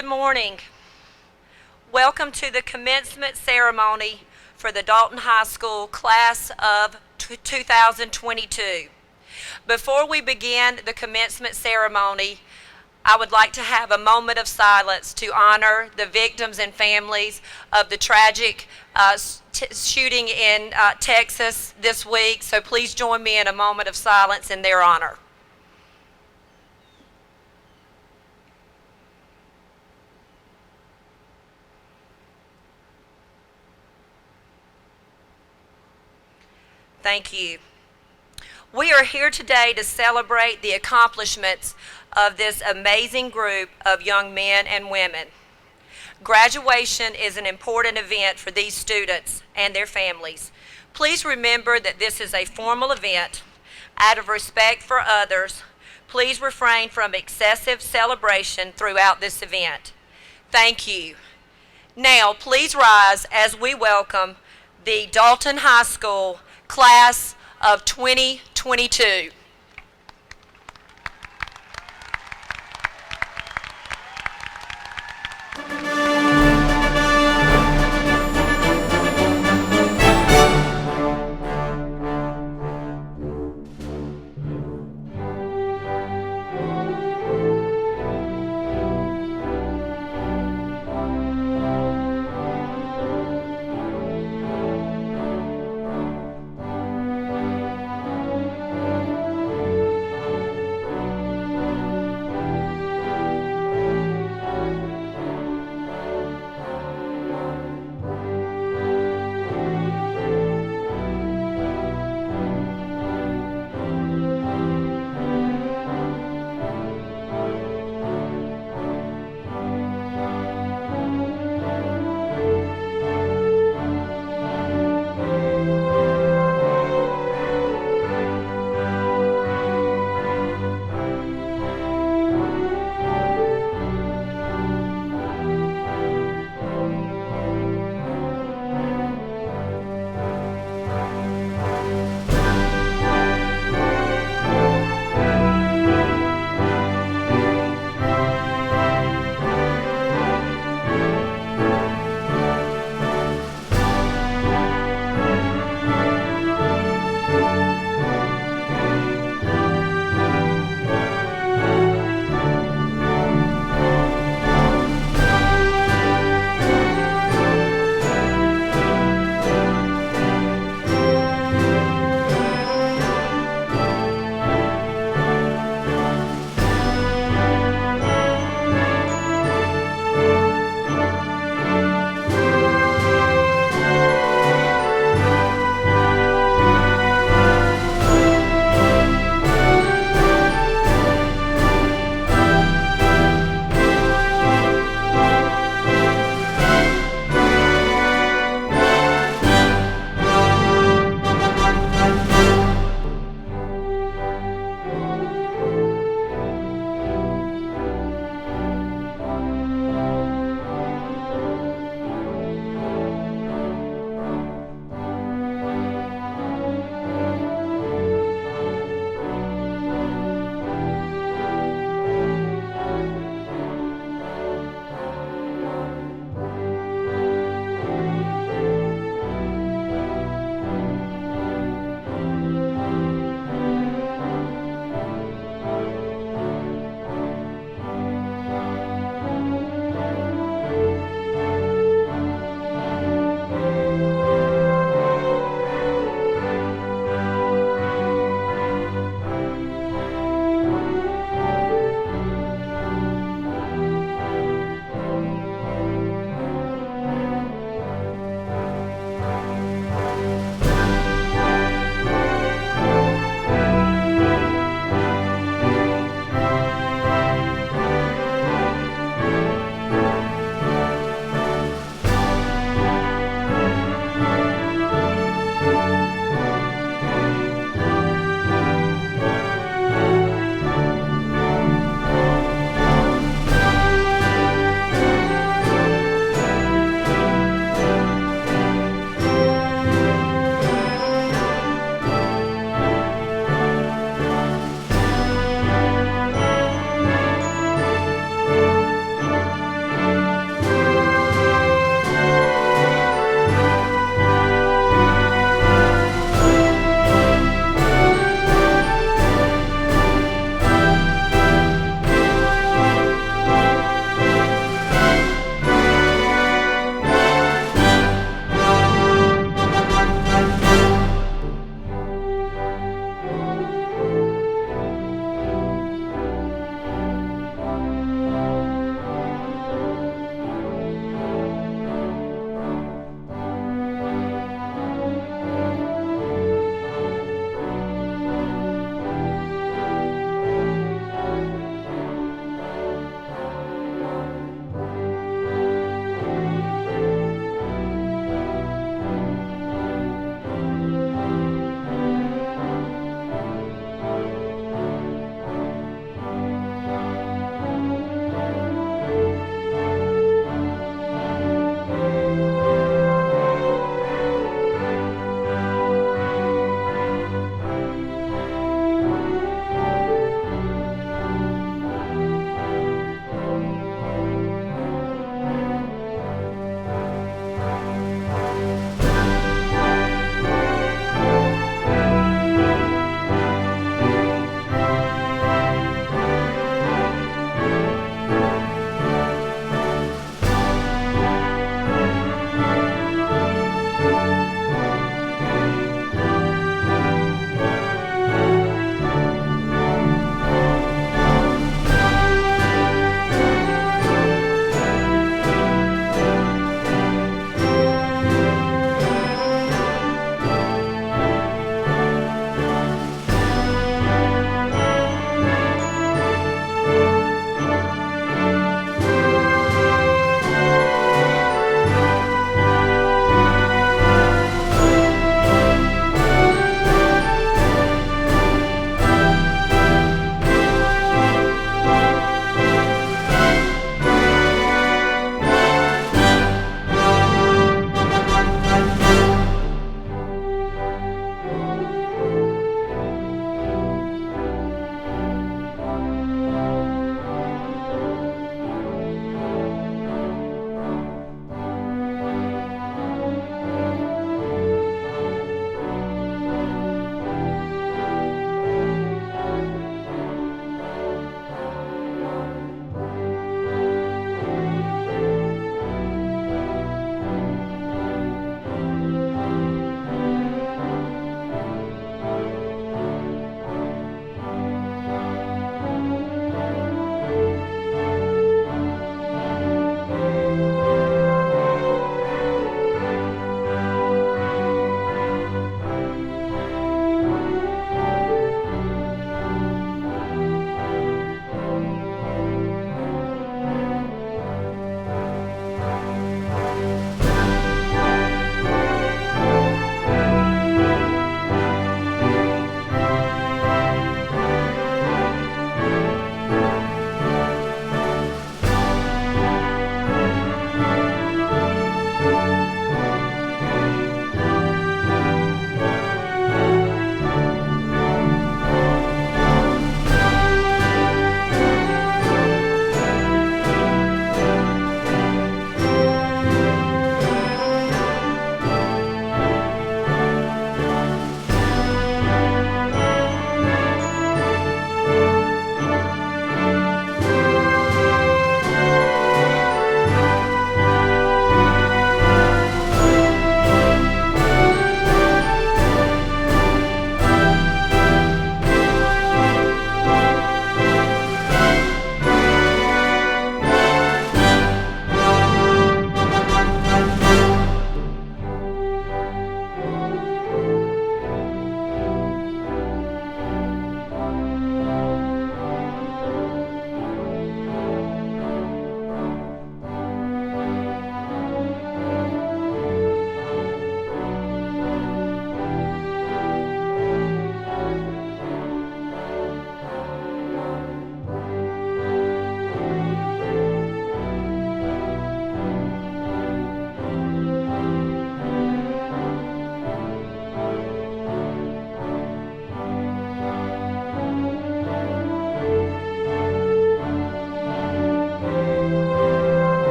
Good morning. Welcome to the commencement ceremony for the Dalton High School class of 2022. Before we begin the commencement ceremony, I would like to have a moment of silence to honor the victims and families of the tragic shooting in Texas this week. So please join me in a moment of silence in their honor. Thank you. We are here today to celebrate the accomplishments of this amazing group of young men and women. Graduation is an important event for these students and their families. Please remember that this is a formal event. Out of respect for others, please refrain from excessive celebration throughout this event. Thank you. Now, please rise as we welcome the Dalton High School class of 2022.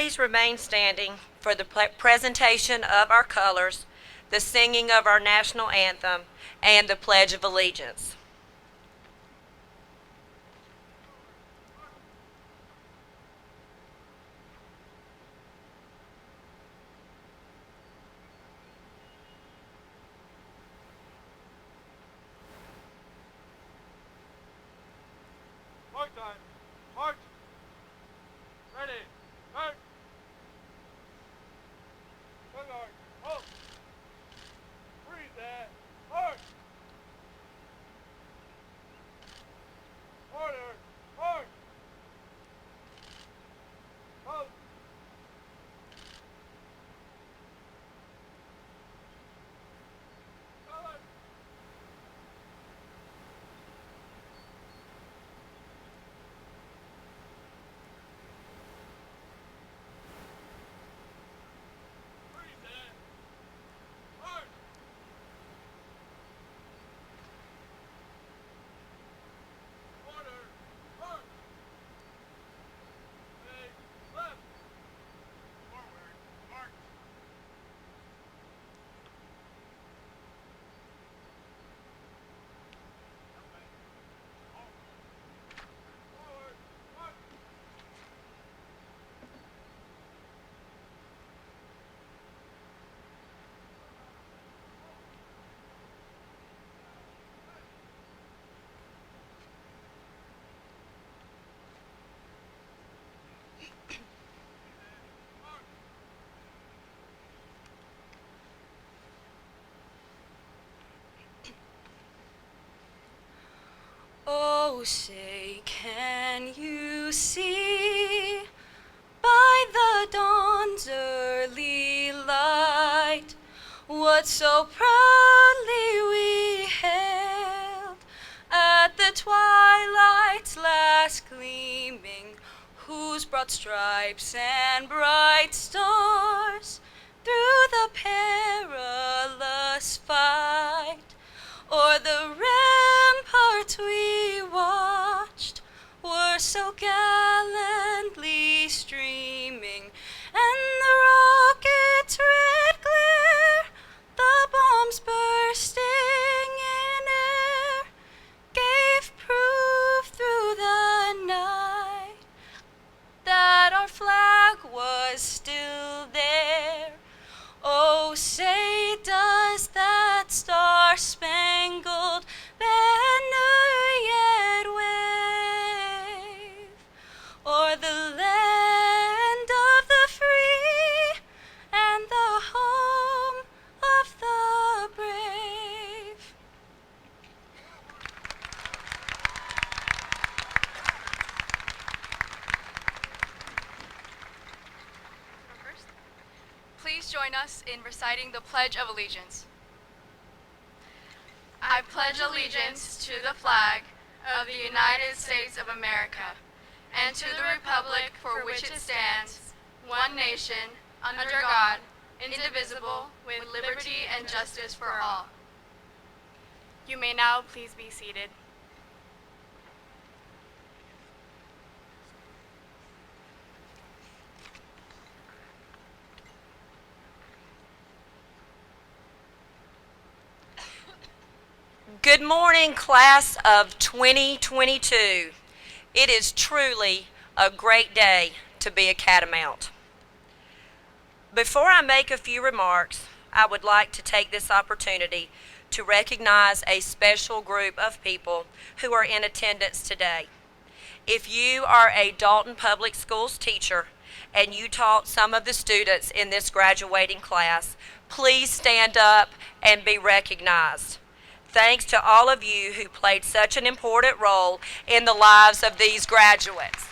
please remain standing for the presentation of our colors, the singing of our national anthem, and the Pledge of Allegiance. March time. March. Ready. March. Vanguard. Halt. Freeze that. March. Order. March. Halt. Color. Freeze that. March. Order. March. Face left. Forward. March. Forward. March. Oh, say, can you see by the dawn's early light what so proudly we hailed at the twilight's last gleaming, whose broad stripes and bright stars through the perilous fight o'er the ramparts we watched were so gallantly streaming, and the rocket's red glare, the bombs bursting in air, gave proof through the night that our flag was still there. Oh, say, does that star-spangled banner yet wave o'er the land of the free and the home of the brave? First, please join us in reciting the Pledge of Allegiance. I pledge allegiance to the flag of the United States of America and to the republic for which it stands, one nation, under God, indivisible, with liberty and justice for all. You may now please be seated. Good morning, class of 2022. It is truly a great day to be a Catamount. Before I make a few remarks, I would like to take this opportunity to recognize a special group of people who are in attendance today. If you are a Dalton Public Schools teacher and you taught some of the students in this graduating class, please stand up and be recognized. Thanks to all of you who played such an important role in the lives of these graduates.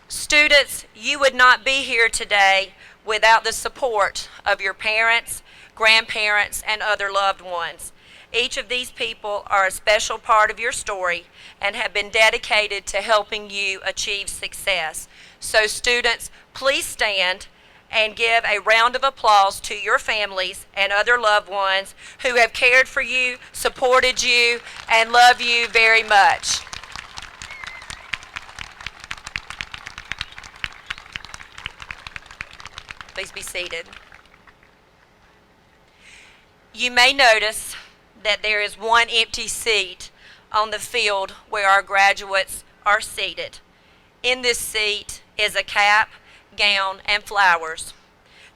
Students, you would not be here today without the support of your parents, grandparents, and other loved ones. Each of these people are a special part of your story and have been dedicated to helping you achieve success. So students, please stand and give a round of applause to your families and other loved ones who have cared for you, supported you, and love you very much. Please be seated. You may notice that there is one empty seat on the field where our graduates are seated. In this seat is a cap, gown, and flowers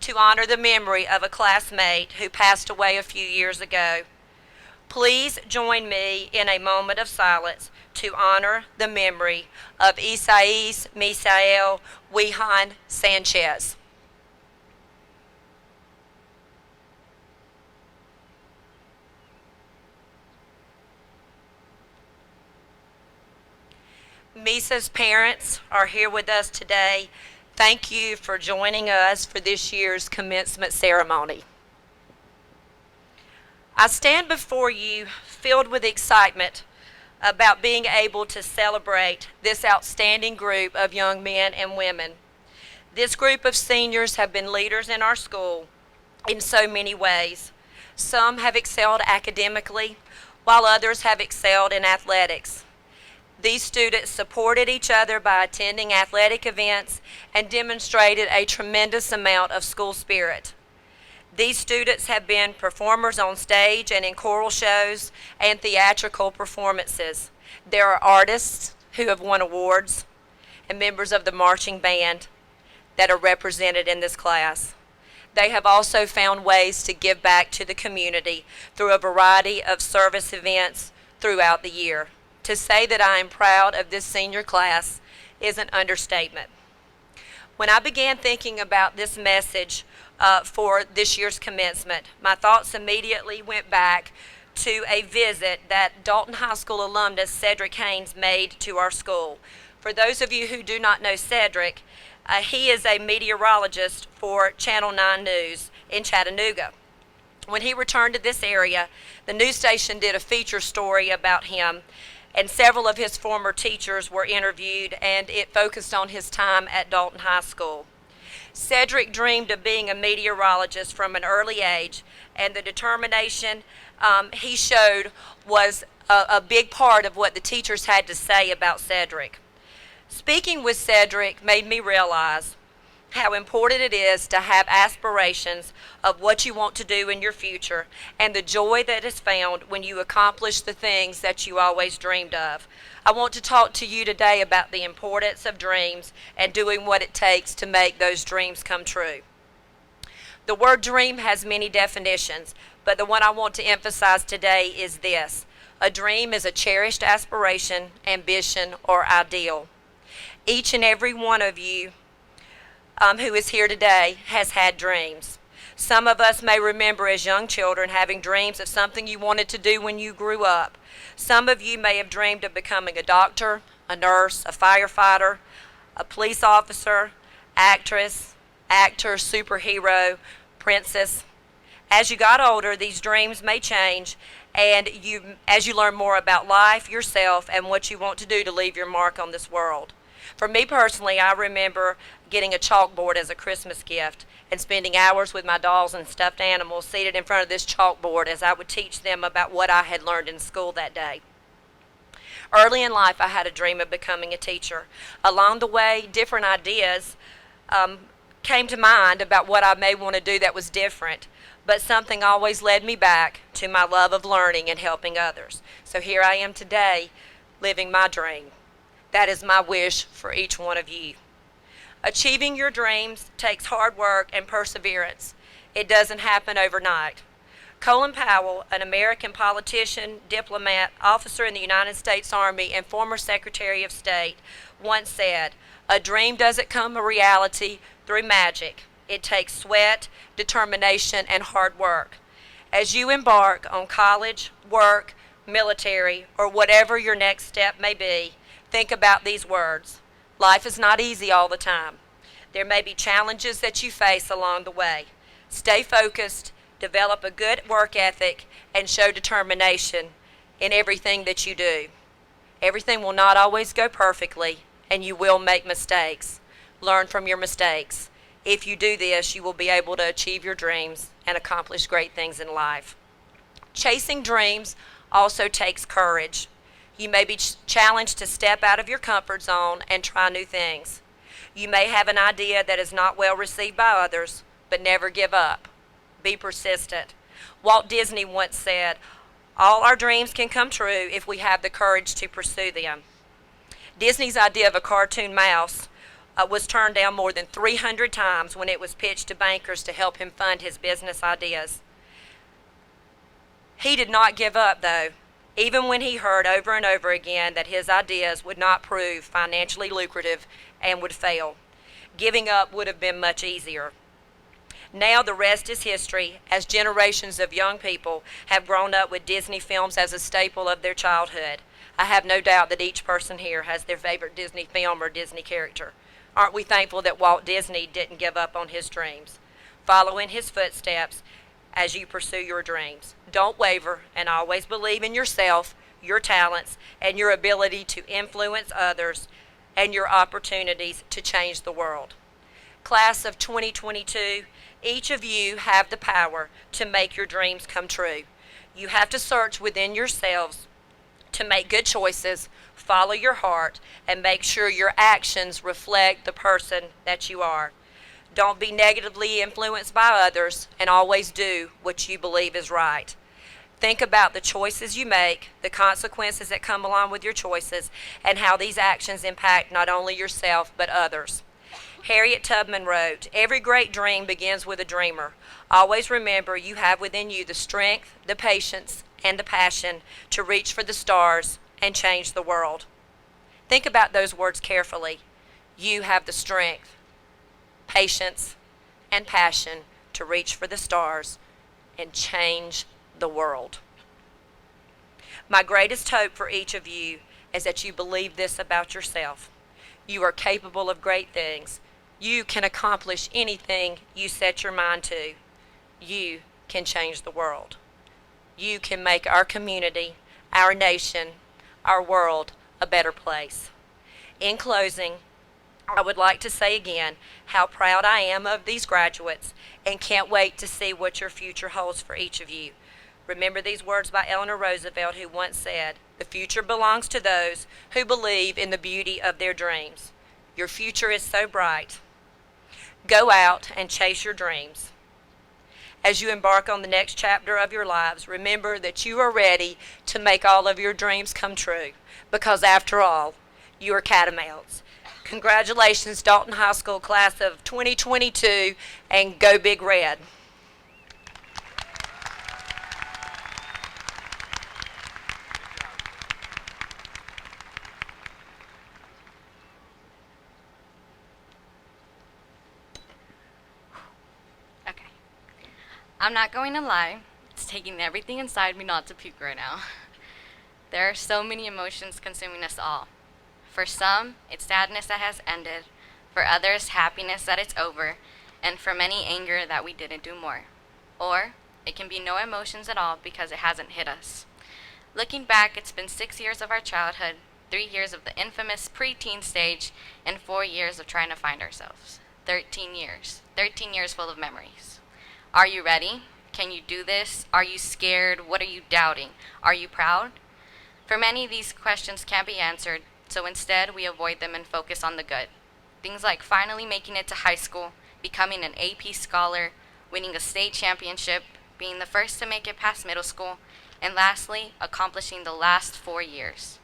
to honor the memory of a classmate who passed away a few years ago. Please join me in a moment of silence to honor the memory of Isais Misael Wihan Sanchez. Misa's parents are here with us today. Thank you for joining us for this year's commencement ceremony. I stand before you filled with excitement about being able to celebrate this outstanding group of young men and women. This group of seniors have been leaders in our school in so many ways. Some have excelled academically, while others have excelled in athletics. These students supported each other by attending athletic events and demonstrated a tremendous amount of school spirit. These students have been performers on stage and in choral shows and theatrical performances. There are artists who have won awards and members of the marching band that are represented in this class. They have also found ways to give back to the community through a variety of service events throughout the year. To say that I am proud of this senior class is an understatement. When I began thinking about this message for this year's commencement, my thoughts immediately went back to a visit that Dalton High School alumnus Cedric Haynes made to our school. For those of you who do not know Cedric, he is a meteorologist for Channel 9 News in Chattanooga. When he returned to this area, the news station did a feature story about him, and several of his former teachers were interviewed, and it focused on his time at Dalton High School. Cedric dreamed of being a meteorologist from an early age, and the determination he showed was a big part of what the teachers had to say about Cedric. Speaking with Cedric made me realize how important it is to have aspirations of what you want to do in your future and the joy that is found when you accomplish the things that you always dreamed of. I want to talk to you today about the importance of dreams and doing what it takes to make those dreams come true. The word dream has many definitions, but the one I want to emphasize today is this. A dream is a cherished aspiration, ambition, or ideal. Each and every one of you who is here today has had dreams. Some of us may remember as young children having dreams of something you wanted to do when you grew up. Some of you may have dreamed of becoming a doctor, a nurse, a firefighter, a police officer, actress, actor, superhero, princess. As you got older, these dreams may change, and as you learn more about life, yourself, and what you want to do to leave your mark on this world. For me personally, I remember getting a chalkboard as a Christmas gift and spending hours with my dolls and stuffed animals seated in front of this chalkboard as I would teach them about what I had learned in school that day. Early in life, I had a dream of becoming a teacher. Along the way, different ideas came to mind about what I may want to do that was different, but something always led me back to my love of learning and helping others. So here I am today, living my dream. That is my wish for each one of you. Achieving your dreams takes hard work and perseverance. It doesn't happen overnight. Colin Powell, an American politician, diplomat, officer in the United States Army, and former Secretary of State, once said, "A dream doesn't come a reality through magic. It takes sweat, determination, and hard work." As you embark on college, work, military, or whatever your next step may be, think about these words. Life is not easy all the time. There may be challenges that you face along the way. Stay focused, develop a good work ethic, and show determination in everything that you do. Everything will not always go perfectly, and you will make mistakes. Learn from your mistakes. If you do this, you will be able to achieve your dreams and accomplish great things in life. Chasing dreams also takes courage. You may be challenged to step out of your comfort zone and try new things. You may have an idea that is not well received by others, but never give up. Be persistent. Walt Disney once said, "All our dreams can come true if we have the courage to pursue them." Disney's idea of a cartoon mouse was turned down more than 300 times when it was pitched to bankers to help him fund his business ideas. He did not give up, though, even when he heard over and over again that his ideas would not prove financially lucrative and would fail. Giving up would have been much easier. Now the rest is history, as generations of young people have grown up with Disney films as a staple of their childhood. I have no doubt that each person here has their favorite Disney film or Disney character. Aren't we thankful that Walt Disney didn't give up on his dreams? Follow in his footsteps as you pursue your dreams. Don't waver and always believe in yourself, your talents, and your ability to influence others and your opportunities to change the world. Class of 2022, each of you have the power to make your dreams come true. You have to search within yourselves to make good choices, follow your heart, and make sure your actions reflect the person that you are. Don't be negatively influenced by others, and always do what you believe is right. Think about the choices you make, the consequences that come along with your choices, and how these actions impact not only yourself but others. Harriet Tubman wrote, "Every great dream begins with a dreamer. Always remember you have within you the strength, the patience, and the passion to reach for the stars and change the world." Think about those words carefully. You have the strength, patience, and passion to reach for the stars and change the world. My greatest hope for each of you is that you believe this about yourself. You are capable of great things. You can accomplish anything you set your mind to. You can change the world. You can make our community, our nation, our world a better place. In closing, I would like to say again how proud I am of these graduates and can't wait to see what your future holds for each of you. Remember these words by Eleanor Roosevelt, who once said, "The future belongs to those who believe in the beauty of their dreams." Your future is so bright. Go out and chase your dreams. As you embark on the next chapter of your lives, remember that you are ready to make all of your dreams come true, because after all, you are catamounts. Congratulations, Dalton High School class of 2022, and go Big Red. Okay. I'm not going to lie. It's taking everything inside me not to puke right now. There are so many emotions consuming us all. For some, it's sadness that has ended. For others, happiness that it's over. And for many, anger that we didn't do more. Or, it can be no emotions at all because it hasn't hit us. Looking back, it's been 6 years of our childhood, 3 years of the infamous preteen stage, and 4 years of trying to find ourselves. 13 years. 13 years full of memories. Are you ready? Can you do this? Are you scared? What are you doubting? Are you proud? For many, these questions can't be answered, so instead we avoid them and focus on the good. Things like finally making it to high school, becoming an AP scholar, winning a state championship, being the first to make it past middle school, and lastly, accomplishing the last 4 years.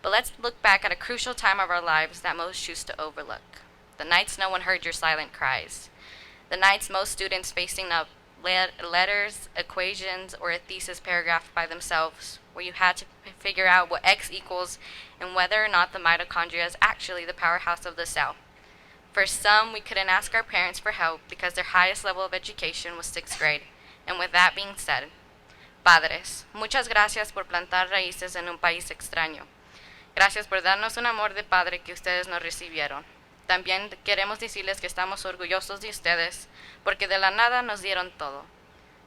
But let's look back at a crucial time of our lives that most choose to overlook. The nights no one heard your silent cries. The nights most students facing up letters, equations, or a thesis paragraph by themselves, where you had to figure out what X equals and whether or not the mitochondria is actually the powerhouse of the cell. For some, we couldn't ask our parents for help because their highest level of education was 6th grade. And with that being said, padres, muchas gracias por plantar raíces en un país extraño. Gracias por darnos un amor de padre que ustedes no recibieron. También queremos decirles que estamos orgullosos de ustedes porque de la nada nos dieron todo.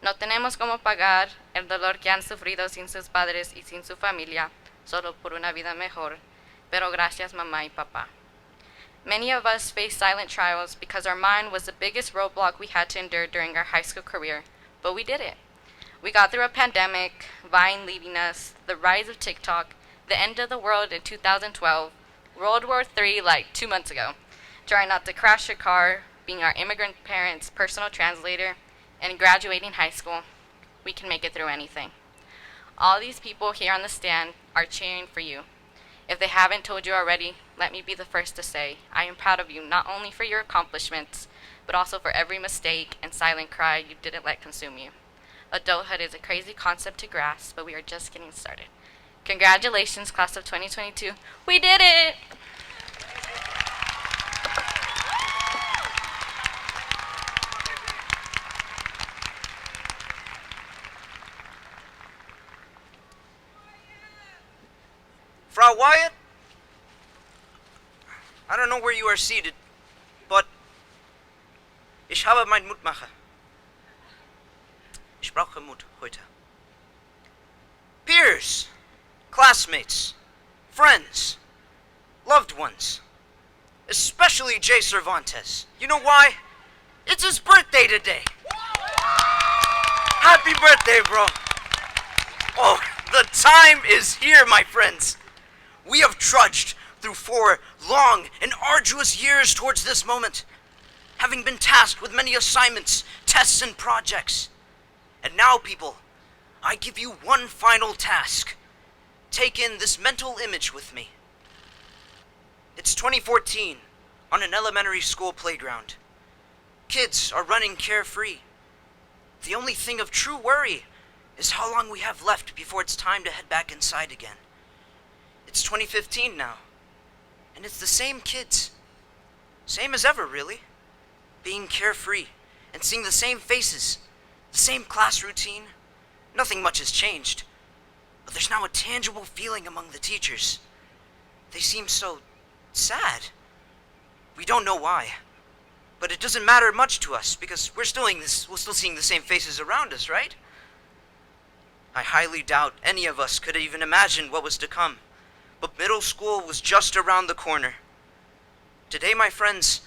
No tenemos cómo pagar el dolor que han sufrido sin sus padres y sin su familia, solo por una vida mejor. Pero gracias mamá y papá. Many of us faced silent trials because our mind was the biggest roadblock we had to endure during our high school career, but we did it. We got through a pandemic, Vine leaving us, the rise of TikTok, the end of the world in 2012, World War III like 2 months ago, trying not to crash your car, being our immigrant parents' personal translator, and graduating high school. We can make it through anything. All these people here on the stand are cheering for you. If they haven't told you already, let me be the first to say, I am proud of you not only for your accomplishments, but also for every mistake and silent cry you didn't let consume you. Adulthood is a crazy concept to grasp, but we are just getting started. Congratulations, class of 2022. We did it! Frau Wyatt? I don't know where you are seated, but ich habe mein Mutmacher. Ich brauche Mut heute. Peers, classmates, friends, loved ones, especially Jay Cervantes. You know why? It's his birthday today. Happy birthday, bro. Oh, the time is here, my friends. We have trudged through 4 long and arduous years towards this moment, having been tasked with many assignments, tests, and projects. And now, people, I give you one final task. Take in this mental image with me. It's 2014, on an elementary school playground. Kids are running carefree. The only thing of true worry is how long we have left before it's time to head back inside again. It's 2015 now, and it's the same kids. Same as ever, really. Being carefree and seeing the same faces, the same class routine. Nothing much has changed, but there's now a tangible feeling among the teachers. They seem so sad. We don't know why, but it doesn't matter much to us because we're still seeing the same faces around us, right? I highly doubt any of us could even imagine what was to come. But middle school was just around the corner. Today, my friends,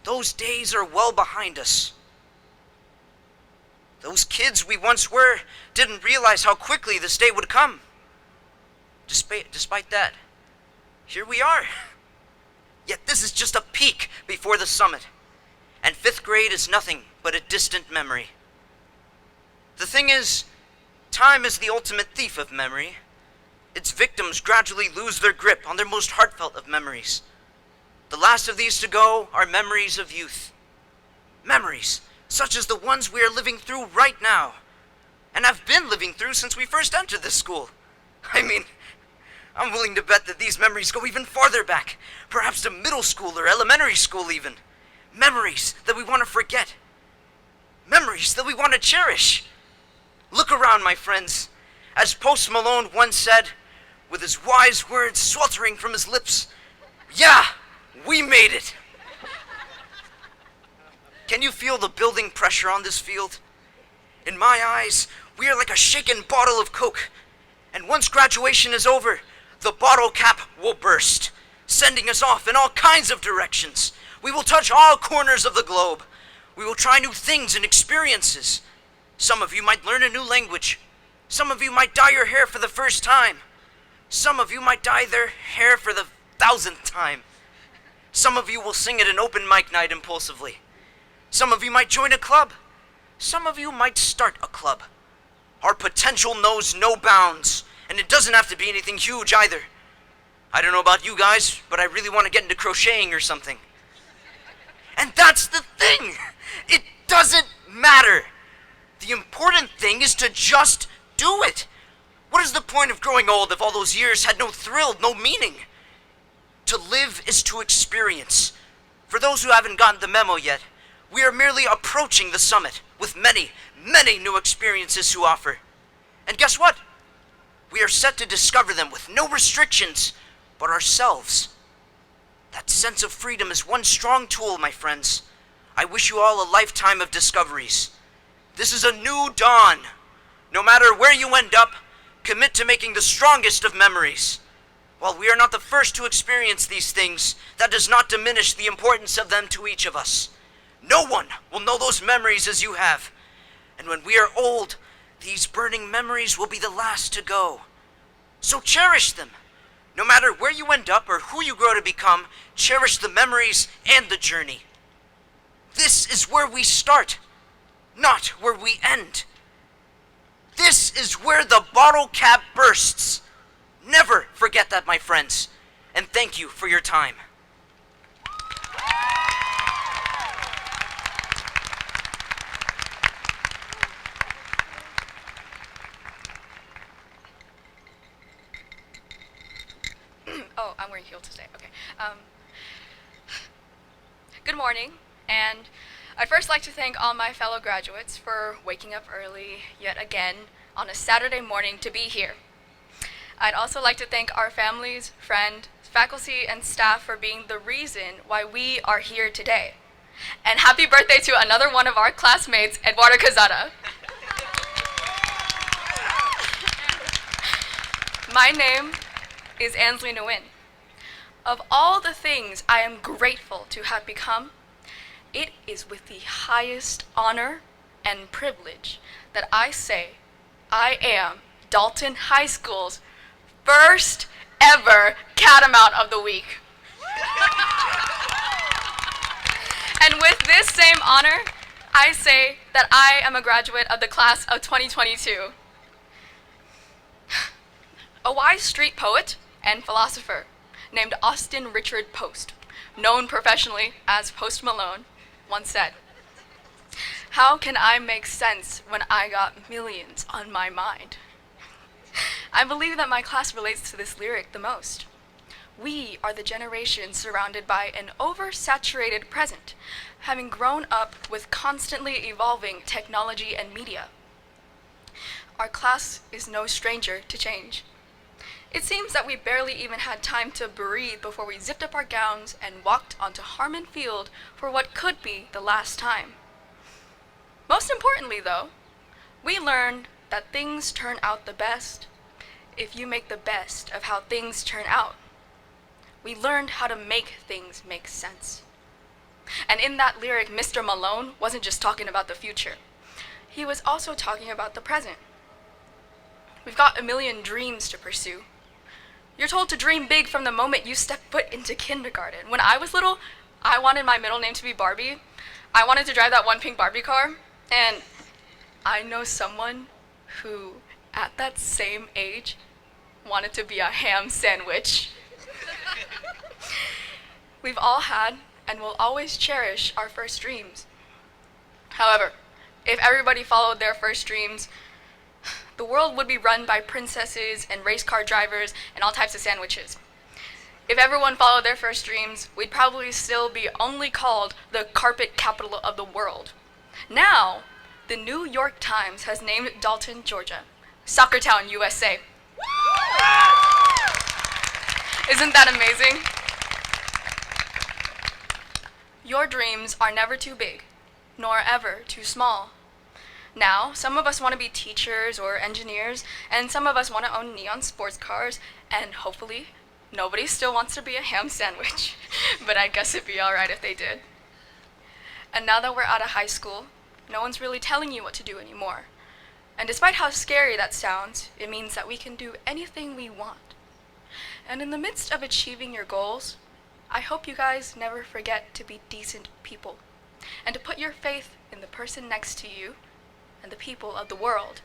those days are well behind us. Those kids we once were didn't realize how quickly this day would come. Despite that, here we are. Yet this is just a peak before the summit. And 5th grade is nothing but a distant memory. The thing is, time is the ultimate thief of memory. Its victims gradually lose their grip on their most heartfelt of memories. The last of these to go are memories of youth. Memories such as the ones we are living through right now, and have been living through since we first entered this school. I mean, I'm willing to bet that these memories go even farther back, perhaps to middle school or elementary school even. Memories that we want to forget. Memories that we want to cherish. Look around, my friends. As Post Malone once said, with his wise words sweltering from his lips, yeah, we made it. Can you feel the building pressure on this field? In my eyes, we are like a shaken bottle of Coke. And once graduation is over, the bottle cap will burst, sending us off in all kinds of directions. We will touch all corners of the globe. We will try new things and experiences. Some of you might learn a new language. Some of you might dye your hair for the first time. Some of you might dye their hair for the 1000th time. Some of you will sing at an open mic night impulsively. Some of you might join a club. Some of you might start a club. Our potential knows no bounds, and it doesn't have to be anything huge either. I don't know about you guys, but I really want to get into crocheting or something. And that's the thing! It doesn't matter! The important thing is to just do it! What is the point of growing old if all those years had no thrill, no meaning? To live is to experience. For those who haven't gotten the memo yet, we are merely approaching the summit with many, many new experiences to offer. And guess what? We are set to discover them with no restrictions but ourselves. That sense of freedom is one strong tool, my friends. I wish you all a lifetime of discoveries. This is a new dawn. No matter where you end up, commit to making the strongest of memories. While we are not the first to experience these things, that does not diminish the importance of them to each of us. No one will know those memories as you have. And when we are old, these burning memories will be the last to go. So cherish them. No matter where you end up or who you grow to become, cherish the memories and the journey. This is where we start, not where we end. This is where the bottle cap bursts. Never forget that, my friends. And thank you for your time. Oh, I'm wearing heels today. Okay. Good morning, and I'd first like to thank all my fellow graduates for waking up early yet again on a Saturday morning to be here. I'd also like to thank our families, friends, faculty, and staff for being the reason why we are here today. And happy birthday to another one of our classmates, Eduardo Cazada. My name is Ansley Nguyen. Of all the things I am grateful to have become, it is with the highest honor and privilege that I say I am Dalton High School's first ever Catamount of the Week. And with this same honor, I say that I am a graduate of the class of 2022. A wise street poet and philosopher named Austin Richard Post, known professionally as Post Malone, once said, "How can I make sense when I got millions on my mind?" I believe that my class relates to this lyric the most. We are the generation surrounded by an oversaturated present, having grown up with constantly evolving technology and media. Our class is no stranger to change. It seems that we barely even had time to breathe before we zipped up our gowns and walked onto Harmon Field for what could be the last time. Most importantly, though, we learned that things turn out the best if you make the best of how things turn out. We learned how to make things make sense. And in that lyric, Mr. Malone wasn't just talking about the future. He was also talking about the present. We've got a million dreams to pursue. You're told to dream big from the moment you step foot into kindergarten. When I was little, I wanted my middle name to be Barbie. I wanted to drive that one pink Barbie car. And I know someone who, at that same age, wanted to be a ham sandwich. We've all had and will always cherish our first dreams. However, if everybody followed their first dreams, the world would be run by princesses and race car drivers and all types of sandwiches. If everyone followed their first dreams, we'd probably still be only called the carpet capital of the world. Now, the New York Times has named Dalton, Georgia, Soccer Town, USA. Isn't that amazing? Your dreams are never too big, nor ever too small. Now, some of us want to be teachers or engineers, and some of us want to own neon sports cars, and hopefully, nobody still wants to be a ham sandwich. But I guess it'd be alright if they did. And now that we're out of high school, no one's really telling you what to do anymore. And despite how scary that sounds, it means that we can do anything we want. And in the midst of achieving your goals, I hope you guys never forget to be decent people, and to put your faith in the person next to you and the people of the world.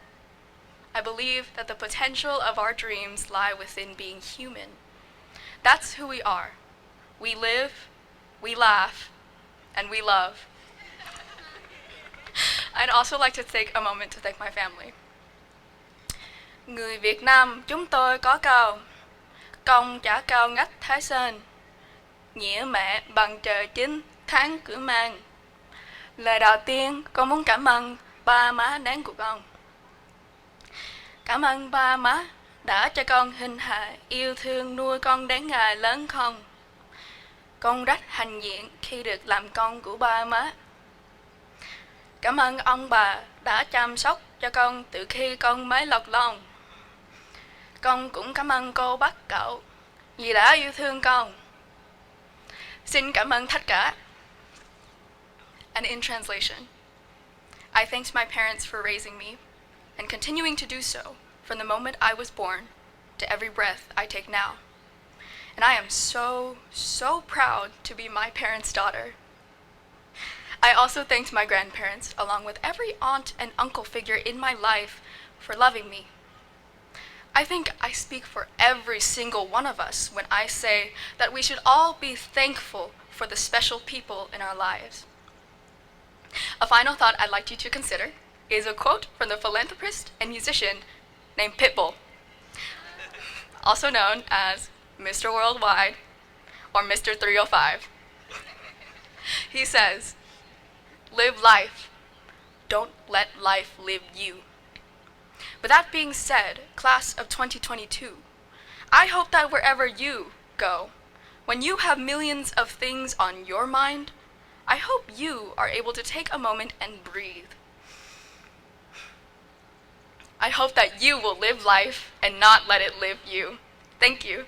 I believe that the potential of our dreams lie within being human. That's who we are. We live, we laugh, and we love. I'd also like to take a moment to thank my family. Người Việt Nam chúng tôi có câu, công trả cao ngất Thái Sơn, nghĩa mẹ bằng trời chín tháng cửa mang. Lời đầu tiên con muốn cảm ơn ba má đáng của con. Cảm ơn ba má đã cho con hình hài yêu thương nuôi con đến ngày lớn không. Con rất hạnh diện khi được làm con của ba má. Cảm ơn ông bà đã chăm sóc cho con từ khi con mới lọt lòng. Con cũng cảm ơn cô bác cậu Vì đã yêu thương con. Xin cảm ơn tất cả. And in translation, I thanked my parents for raising me and continuing to do so from the moment I was born to every breath I take now. And I am so, so proud to be my parents' daughter. I also thanked my grandparents, along with every aunt and uncle figure in my life, for loving me. I think I speak for every single one of us when I say that we should all be thankful for the special people in our lives. A final thought I'd like you to consider is a quote from the philanthropist and musician named Pitbull, also known as Mr. Worldwide or Mr. 305. He says, "Live life. Don't let life live you." With that being said, class of 2022, I hope that wherever you go, when you have millions of things on your mind, I hope you are able to take a moment and breathe. I hope that you will live life and not let it live you. Thank you.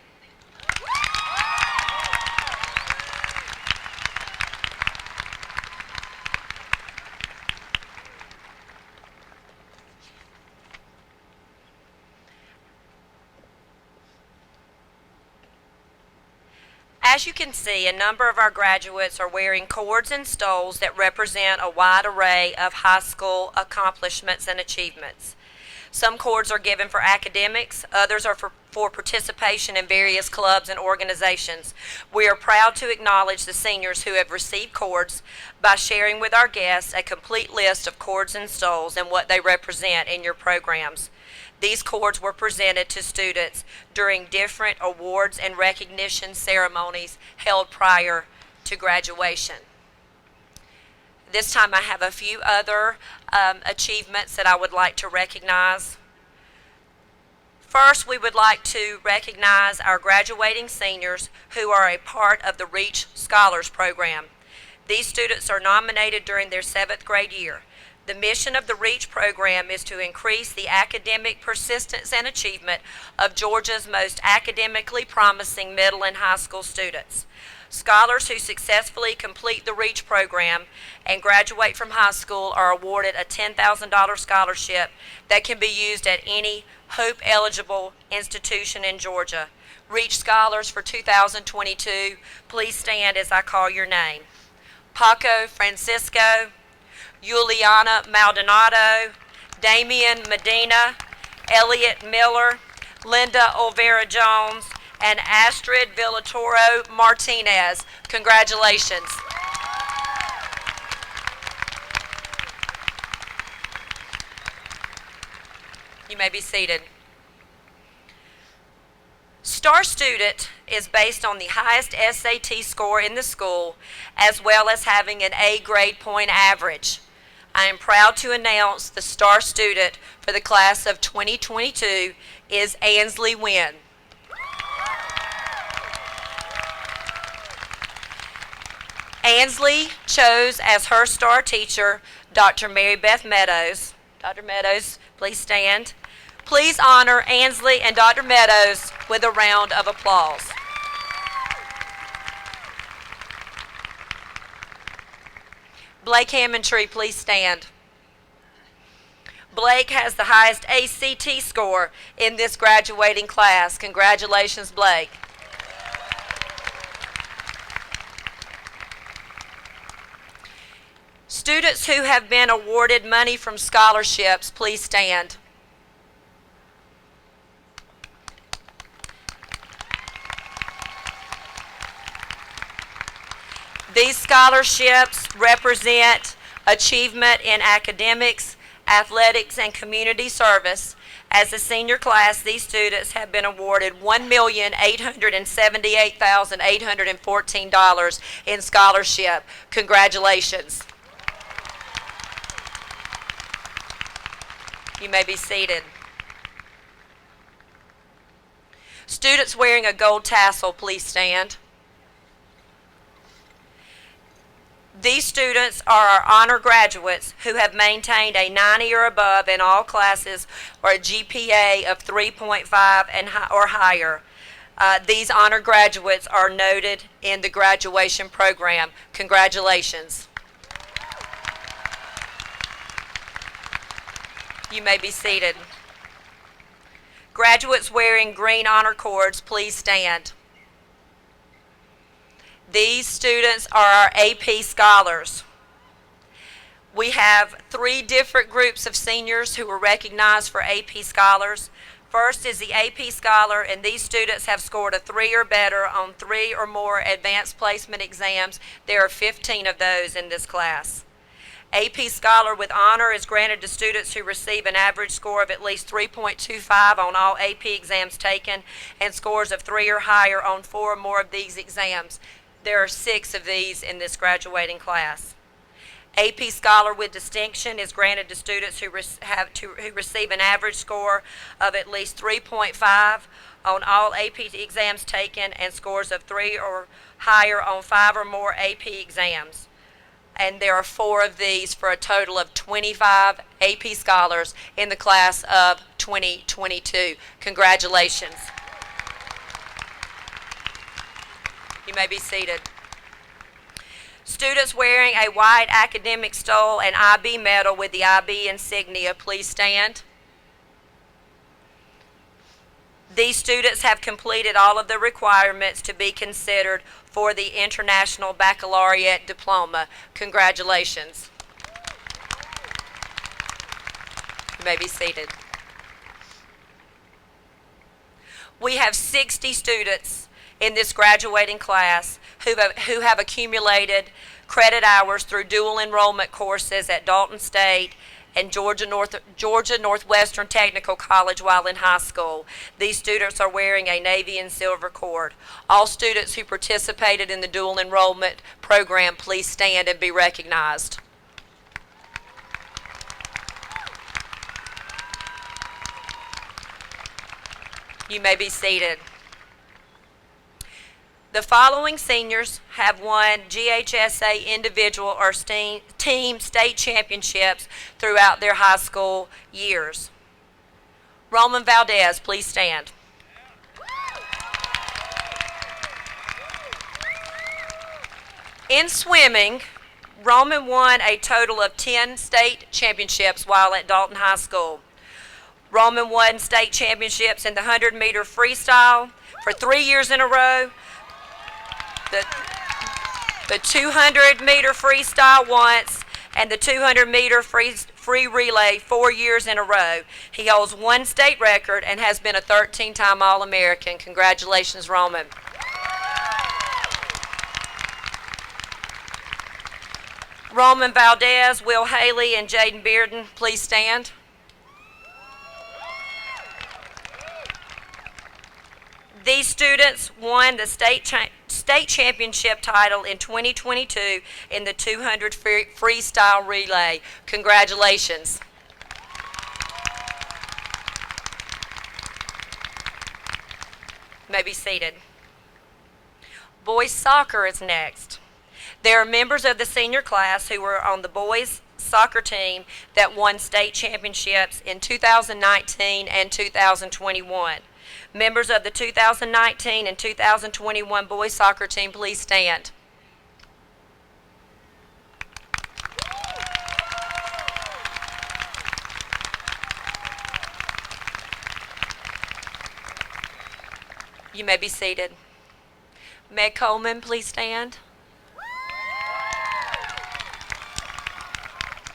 As you can see, a number of our graduates are wearing cords and stoles that represent a wide array of high school accomplishments and achievements. Some cords are given for academics, others are for participation in various clubs and organizations. We are proud to acknowledge the seniors who have received cords by sharing with our guests a complete list of cords and stoles and what they represent in your programs. These cords were presented to students during different awards and recognition ceremonies held prior to graduation. This time I have a few other achievements that I would like to recognize. First, we would like to recognize our graduating seniors who are a part of the REACH Scholars Program. These students are nominated during their 7th grade year. The mission of the REACH program is to increase the academic persistence and achievement of Georgia's most academically promising middle and high school students. Scholars who successfully complete the REACH program and graduate from high school are awarded a $10,000 scholarship that can be used at any Hope-eligible institution in Georgia. REACH Scholars for 2022, please stand as I call your name. Paco Francisco, Juliana Maldonado, Damian Medina, Elliot Miller, Linda Olvera Jones, and Astrid Villatoro Martinez. Congratulations. You may be seated. Star Student is based on the highest SAT score in the school, as well as having an A grade point average. I am proud to announce the Star Student for the class of 2022 is Ansley Wynn. Ansley chose as her star teacher Dr. Mary Beth Meadows. Dr. Meadows, please stand. Please honor Ansley and Dr. Meadows with a round of applause. Blake Hammondtree, please stand. Blake has the highest ACT score in this graduating class. Congratulations, Blake. Students who have been awarded money from scholarships, please stand. These scholarships represent achievement in academics, athletics, and community service. As a senior class, these students have been awarded $1,878,814 in scholarship. Congratulations. You may be seated. Students wearing a gold tassel, please stand. These students are our honor graduates who have maintained a 90 or above in all classes or a GPA of 3.5 or higher. These honor graduates are noted in the graduation program. Congratulations. You may be seated. Graduates wearing green honor cords, please stand. These students are our AP scholars. We have 3 different groups of seniors who were recognized for AP scholars. First is the AP Scholar, and these students have scored a 3 or better on 3 or more advanced placement exams. There are 15 of those in this class. AP Scholar with honor is granted to students who receive an average score of at least 3.25 on all AP exams taken and scores of 3 or higher on 4 or more of these exams. There are 6 of these in this graduating class. AP Scholar with distinction is granted to students who receive an average score of at least 3.5 on all AP exams taken and scores of 3 or higher on 5 or more AP exams. And there are 4 of these for a total of 25 AP Scholars in the class of 2022. Congratulations. You may be seated. Students wearing a white academic stole and IB medal with the IB insignia, please stand. These students have completed all of the requirements to be considered for the International Baccalaureate Diploma. Congratulations. You may be seated. We have 60 students in this graduating class who have accumulated credit hours through dual enrollment courses at Dalton State and Georgia Northwestern Technical College while in high school. These students are wearing a navy and silver cord. All students who participated in the dual enrollment program, please stand and be recognized. You may be seated. The following seniors have won GHSA individual or team state championships throughout their high school years. Roman Valdez, please stand. In swimming, Roman won a total of 10 state championships while at Dalton High School. Roman won state championships in the 100-meter freestyle for 3 years in a row, the 200-meter freestyle once, and the 200-meter free relay 4 years in a row. He holds 1 state record and has been a 13-time All-American. Congratulations, Roman. Roman Valdez, Will Haley, and Jaden Bearden, please stand. These students won the state championship title in 2022 in the 200 freestyle relay. Congratulations. You may be seated. Boys soccer is next. There are members of the senior class who were on the boys soccer team that won state championships in 2019 and 2021. Members of the 2019 and 2021 boys soccer team, please stand. You may be seated. Meg Coleman, please stand.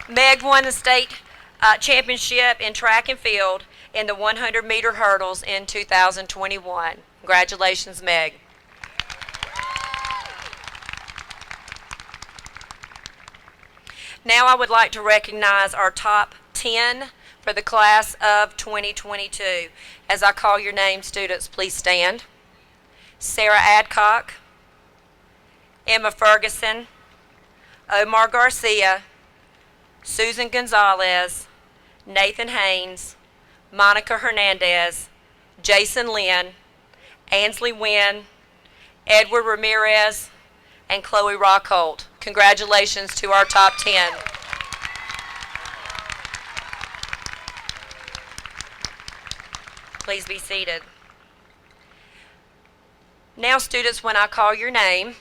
Meg won the state championship in track and field in the 100-meter hurdles in 2021. Congratulations, Meg. Now I would like to recognize our top 10 for the class of 2022. As I call your name, students, please stand. Sarah Adcock, Emma Ferguson, Omar Garcia, Susan Gonzalez, Nathan Haynes, Monica Hernandez, Jason Lynn, Ansley Wynn, Edward Ramirez, and Chloe Rockholt. Congratulations to our top 10. Please be seated. Now, students, when I call your name,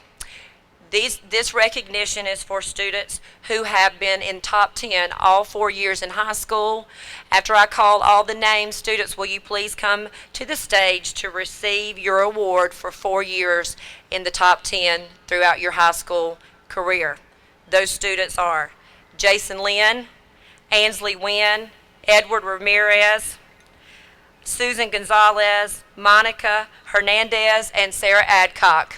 this recognition is for students who have been in top 10 all 4 years in high school. After I call all the names, students, will you please come to the stage to receive your award for 4 years in the top 10 throughout your high school career. Those students are Jason Lynn, Ansley Wynn, Edward Ramirez, Susan Gonzalez, Monica Hernandez, and Sarah Adcock.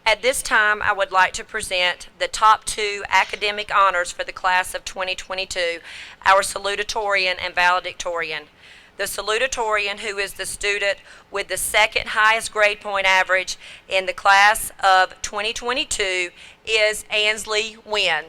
At this time, I would like to present the top 2 academic honors for the class of 2022, our salutatorian and valedictorian. The salutatorian, who is the student with the second highest grade point average in the class of 2022, is Ansley Wynn.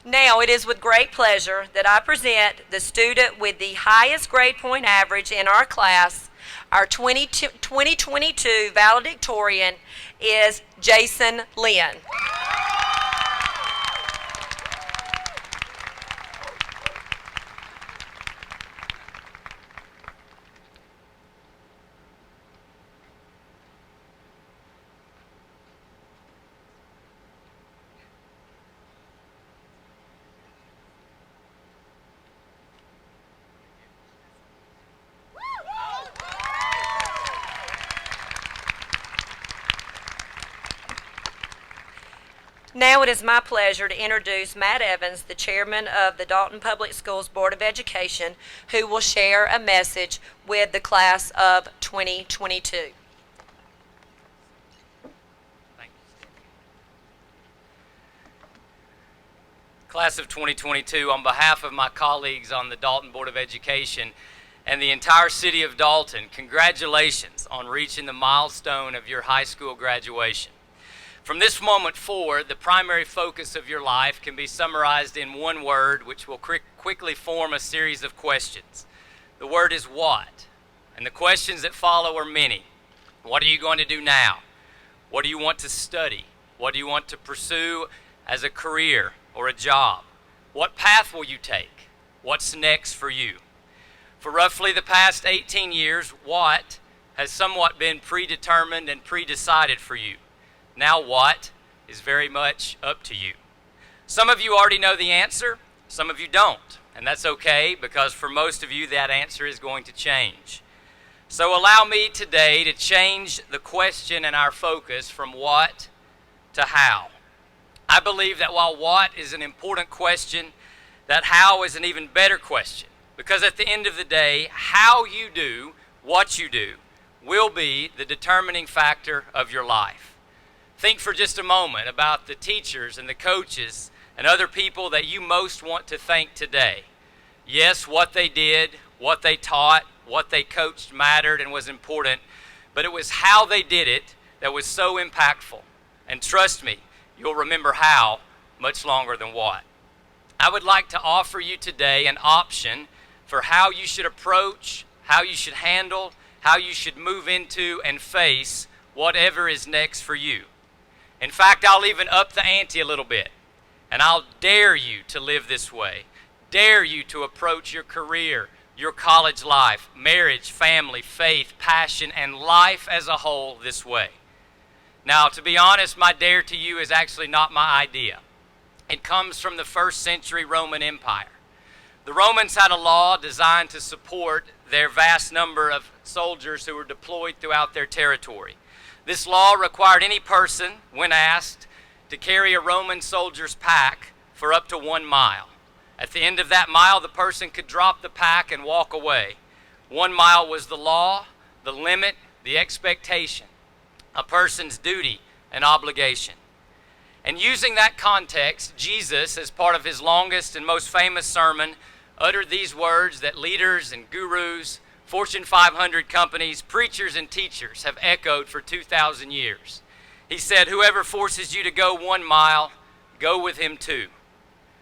Now, it is with great pleasure that I present the student with the highest grade point average in our class. Our 2022 valedictorian is Jason Lynn. Now it is my pleasure to introduce Matt Evans, the chairman of the Dalton Public Schools Board of Education, who will share a message with the class of 2022. Thank you. Class of 2022, on behalf of my colleagues on the Dalton Board of Education and the entire city of Dalton, congratulations on reaching the milestone of your high school graduation. From this moment forward, the primary focus of your life can be summarized in one word, which will quickly form a series of questions. The word is what? And the questions that follow are many. What are you going to do now? What do you want to study? What do you want to pursue as a career or a job? What path will you take? What's next for you? For roughly the past 18 years, what has somewhat been predetermined and predecided for you. Now what is very much up to you. Some of you already know the answer, some of you don't, and that's okay because for most of you that answer is going to change. So allow me today to change the question and our focus from what to how. I believe that while what is an important question, that how is an even better question, because at the end of the day, how you do what you do will be the determining factor of your life. Think for just a moment about the teachers and the coaches and other people that you most want to thank today. Yes, what they did, what they taught, what they coached mattered and was important, but it was how they did it that was so impactful. And trust me, you'll remember how much longer than what. I would like to offer you today an option for how you should approach, how you should handle, how you should move into and face whatever is next for you. In fact, I'll even up the ante a little bit, and I'll dare you to live this way. Dare you to approach your career, your college life, marriage, family, faith, passion, and life as a whole this way. Now, to be honest, my dare to you is actually not my idea. It comes from the first century Roman Empire. The Romans had a law designed to support their vast number of soldiers who were deployed throughout their territory. This law required any person, when asked, to carry a Roman soldier's pack for up to 1 mile. At the end of that mile, the person could drop the pack and walk away. 1 mile was the law, the limit, the expectation, a person's duty and obligation. And using that context, Jesus, as part of his longest and most famous sermon, uttered these words that leaders and gurus, Fortune 500 companies, preachers and teachers have echoed for 2,000 years. He said, "Whoever forces you to go 1 mile, go with him 2."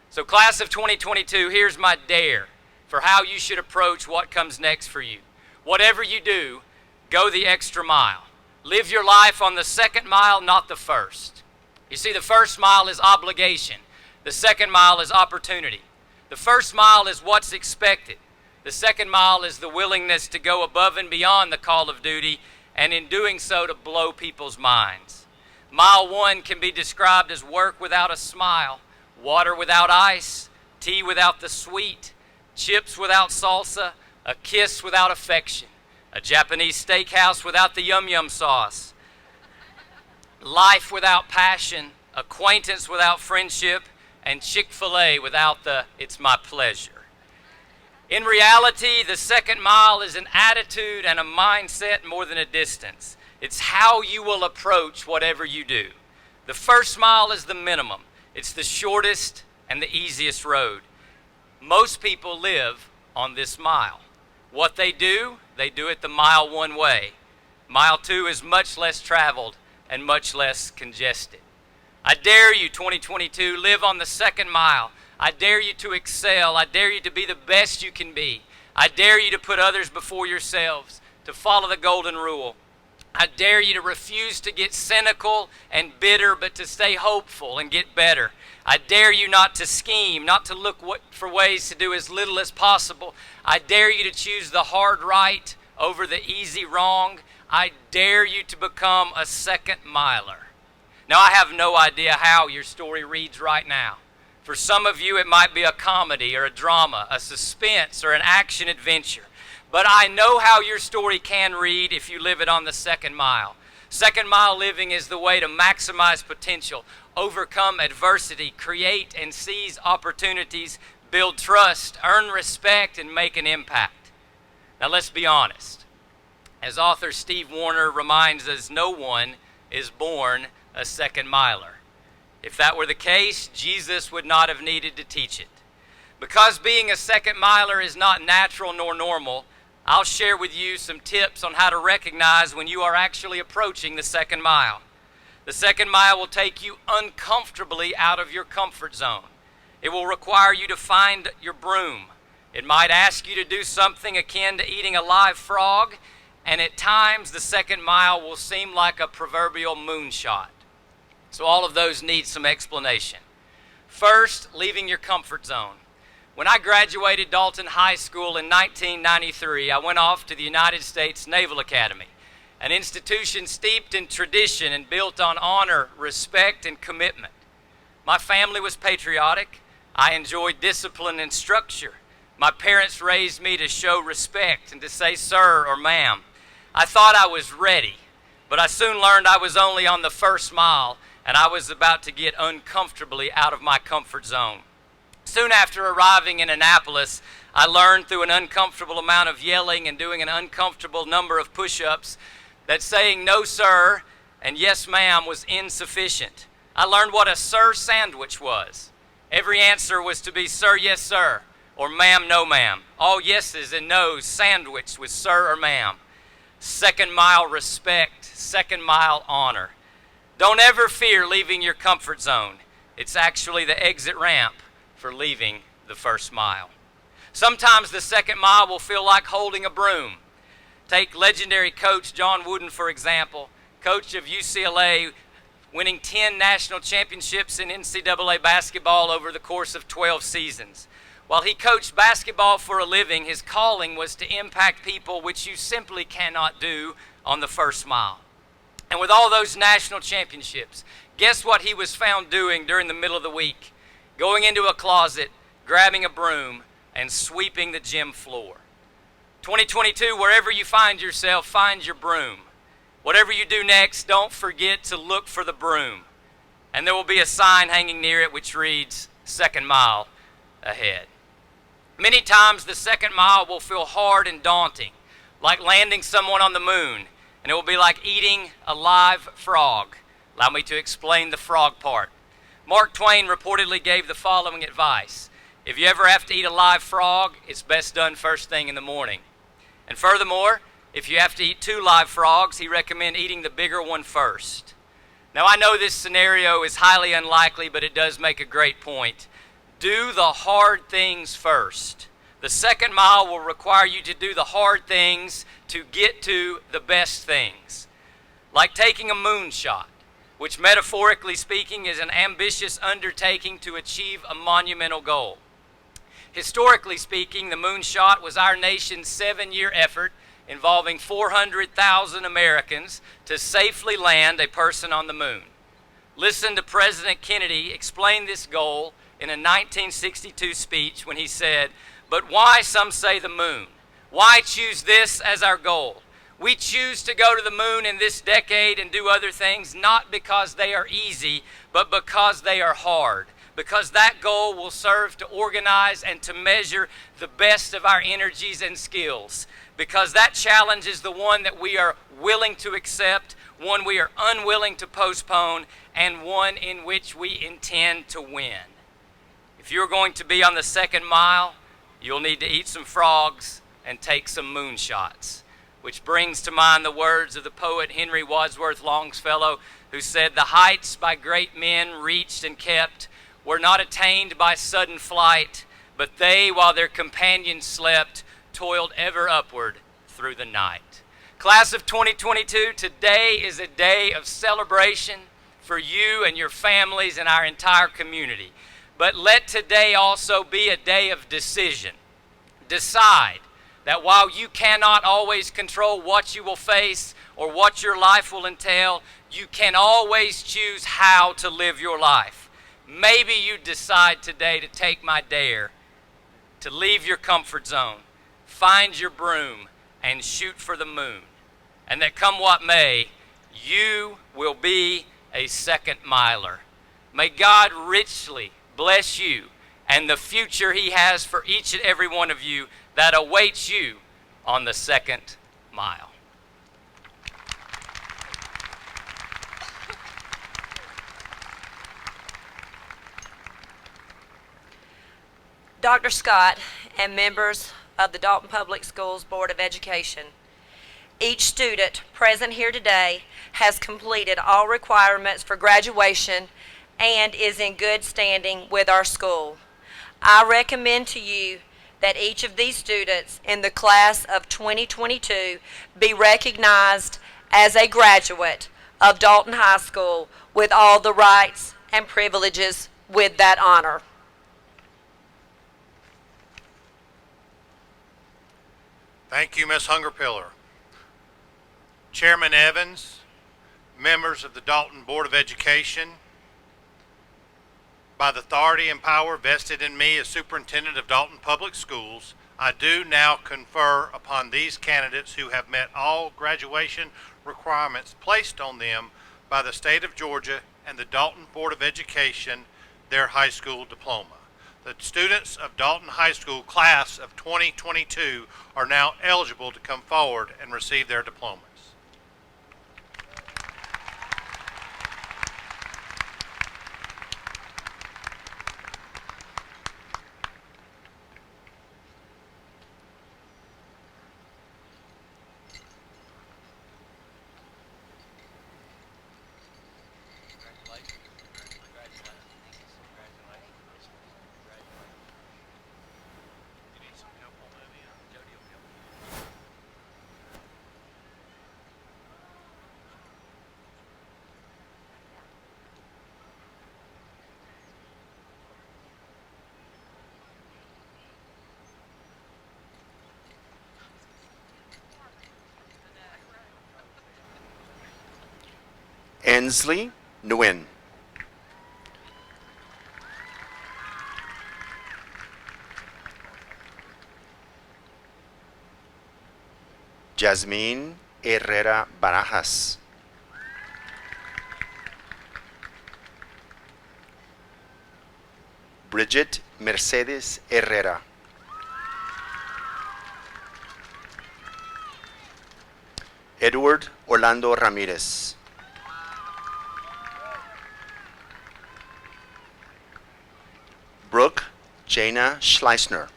So class of 2022, here's my dare for how you should approach what comes next for you. Whatever you do, go the extra mile. Live your life on the second mile, not the first. You see, the first mile is obligation. The second mile is opportunity. The first mile is what's expected. The second mile is the willingness to go above and beyond the call of duty, and in doing so to blow people's minds. Mile 1 can be described as work without a smile, water without ice, tea without the sweet, chips without salsa, a kiss without affection, a Japanese steakhouse without the yum-yum sauce, life without passion, acquaintance without friendship, and Chick-fil-A without the "it's my pleasure." In reality, the second mile is an attitude and a mindset more than a distance. It's how you will approach whatever you do. The first mile is the minimum. It's the shortest and the easiest road. Most people live on this mile. What they do it the mile 1 way. Mile 2 is much less traveled and much less congested. I dare you, 2022, live on the second mile. I dare you to excel. I dare you to be the best you can be. I dare you to put others before yourselves, to follow the golden rule. I dare you to refuse to get cynical and bitter, but to stay hopeful and get better. I dare you not to scheme, not to look for ways to do as little as possible. I dare you to choose the hard right over the easy wrong. I dare you to become a second miler. Now, I have no idea how your story reads right now. For some of you, it might be a comedy or a drama, a suspense or an action adventure. But I know how your story can read if you live it on the second mile. Second mile living is the way to maximize potential, overcome adversity, create and seize opportunities, build trust, earn respect, and make an impact. Now let's be honest. As author Steve Warner reminds us, no one is born a second miler. If that were the case, Jesus would not have needed to teach it. Because being a second miler is not natural nor normal, I'll share with you some tips on how to recognize when you are actually approaching the second mile. The second mile will take you uncomfortably out of your comfort zone. It will require you to find your broom. It might ask you to do something akin to eating a live frog, and at times the second mile will seem like a proverbial moonshot. So all of those need some explanation. First, leaving your comfort zone. When I graduated Dalton High School in 1993, I went off to the United States Naval Academy, an institution steeped in tradition and built on honor, respect, and commitment. My family was patriotic. I enjoyed discipline and structure. My parents raised me to show respect and to say sir or ma'am. I thought I was ready, but I soon learned I was only on the first mile, and I was about to get uncomfortably out of my comfort zone. Soon after arriving in Annapolis, I learned through an uncomfortable amount of yelling and doing an uncomfortable number of push-ups that saying no sir and yes ma'am was insufficient. I learned what a sir sandwich was. Every answer was to be sir, yes sir, or ma'am, no ma'am. All yeses and nos sandwiched with sir or ma'am. Second mile respect, second mile honor. Don't ever fear leaving your comfort zone. It's actually the exit ramp for leaving the first mile. Sometimes the second mile will feel like holding a broom. Take legendary coach John Wooden, for example, coach of UCLA, winning 10 national championships in NCAA basketball over the course of 12 seasons. While he coached basketball for a living, his calling was to impact people, which you simply cannot do on the first mile. And with all those national championships, guess what he was found doing during the middle of the week? going into a closet, grabbing a broom, and sweeping the gym floor. 2022, wherever you find yourself, find your broom. Whatever you do next, don't forget to look for the broom. And there will be a sign hanging near it which reads, "Second mile ahead." Many times the second mile will feel hard and daunting, like landing someone on the moon, and it will be like eating a live frog. Allow me to explain the frog part. Mark Twain reportedly gave the following advice: if you ever have to eat a live frog, it's best done first thing in the morning. And furthermore, if you have to eat 2 live frogs, he recommended eating the bigger one first. Now, I know this scenario is highly unlikely, but it does make a great point. Do the hard things first. The second mile will require you to do the hard things to get to the best things. Like taking a moonshot, which metaphorically speaking is an ambitious undertaking to achieve a monumental goal. Historically speaking, the moonshot was our nation's 7-year effort involving 400,000 Americans to safely land a person on the moon. Listen to President Kennedy explain this goal in a 1962 speech when he said, "But why, some say, the moon? Why choose this as our goal? We choose to go to the moon in this decade and do other things not because they are easy, but because they are hard. Because that goal will serve to organize and to measure the best of our energies and skills. Because that challenge is the one that we are willing to accept, one we are unwilling to postpone, and one in which we intend to win." If you're going to be on the second mile, you'll need to eat some frogs and take some moonshots. Which brings to mind the words of the poet Henry Wadsworth Longfellow, who said, "The heights by great men reached and kept were not attained by sudden flight, but they, while their companions slept, toiled ever upward through the night." Class of 2022, today is a day of celebration for you and your families and our entire community. But let today also be a day of decision. Decide that while you cannot always control what you will face or what your life will entail, you can always choose how to live your life. Maybe you decide today to take my dare, to leave your comfort zone, find your broom, and shoot for the moon. And that come what may, you will be a second miler. May God richly bless you and the future He has for each and every one of you that awaits you on the second mile. Dr. Scott and members of the Dalton Public Schools Board of Education, each student present here today has completed all requirements for graduation and is in good standing with our school. I recommend to you that each of these students in the class of 2022 be recognized as a graduate of Dalton High School with all the rights and privileges with that honor. Thank you, Ms. Hungerpiller. Chairman Evans, members of the Dalton Board of Education, by the authority and power vested in me as Superintendent of Dalton Public Schools, I do now confer upon these candidates who have met all graduation requirements placed on them by the state of Georgia and the Dalton Board of Education their high school diploma. The students of Dalton High School class of 2022 are now eligible to come forward and receive their diplomas. Ansley Nguyen. Yasmín Herrera Barajas. Bridget Mercedes Herrera. Edward Orlando Ramírez. Brooke Jana Schleisner.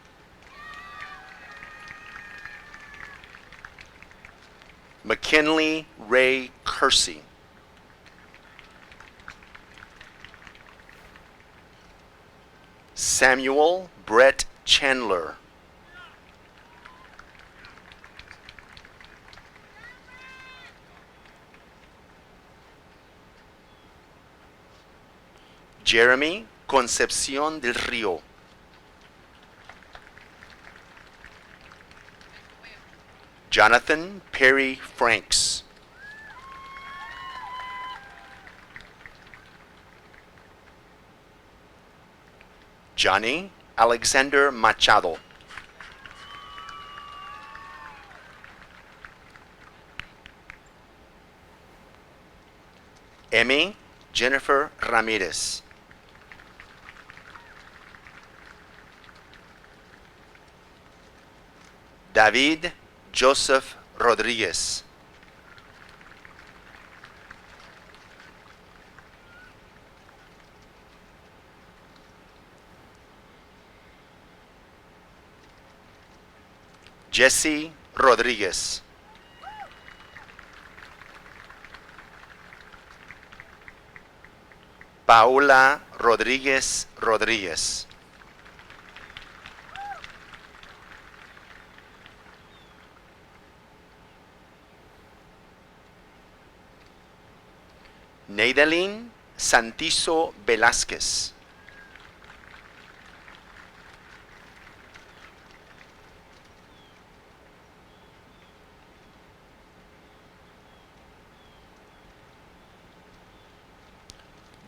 McKinley Ray Kersey. Samuel Brett Chandler. Jeremy Concepción del Río. Jonathan Perry Franks. Johnny Alexander Machado. Emmy Jennifer Ramirez. David Joseph Rodriguez. Jesse Rodriguez. Paula Rodríguez Rodríguez. Neidalyn Santizo Velázquez.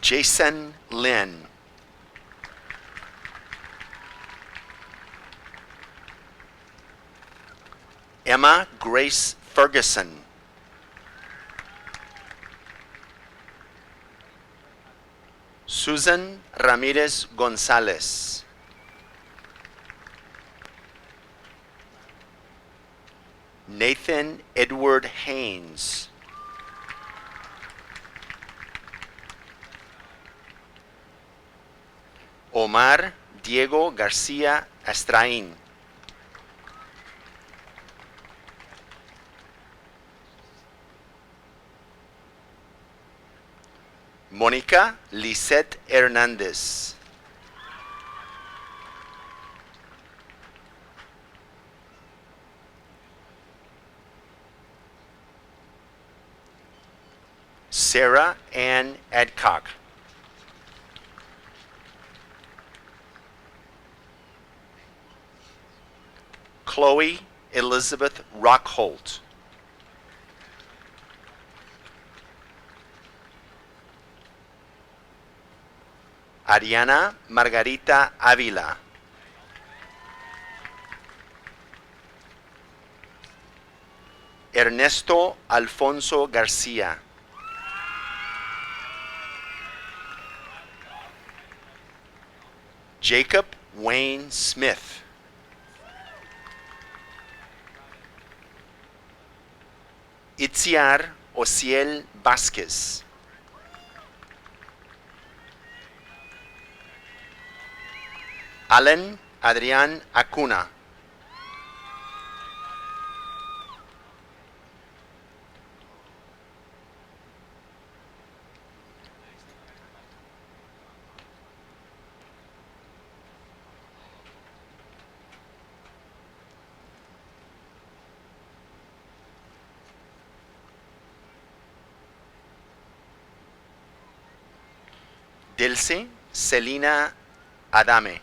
Jason Lin. Emma Grace Ferguson. Susan Ramirez Gonzalez. Nathan Edward Haynes. Omar Diego García Astraín. Mónica Lisette Hernández. Sarah Ann Adcock. Chloe Elizabeth Rockholt. Ariana Margarita Ávila. Ernesto Alfonso García. Jacob Wayne Smith. Itziar Ociel Vázquez. Alan Adrián Acuna. Dilce Celina Adame.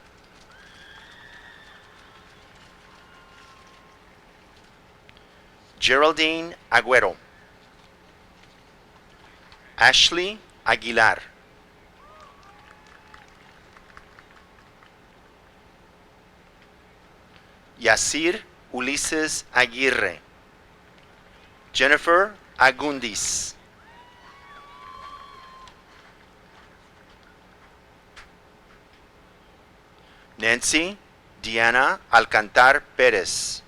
Geraldine Agüero. Ashley Aguilar. Yasir Ulises Aguirre. Jennifer Agundis. Nancy Diana Alcantar Pérez.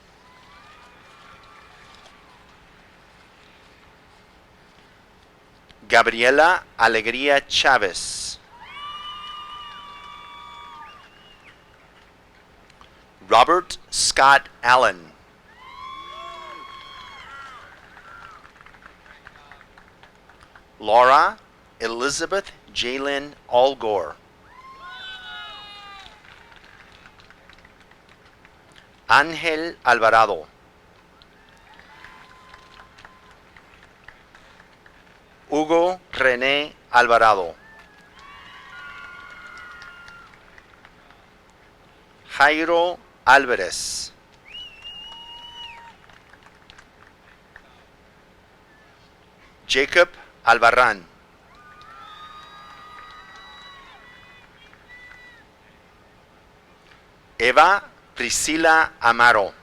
Gabriela Alegría Chávez. Robert Scott Allen. Laura Elizabeth Jalen Allgore. Ángel Alvarado. Hugo René Alvarado. Jairo Álvarez. Jacob Albarrán. Eva Priscila Amaro.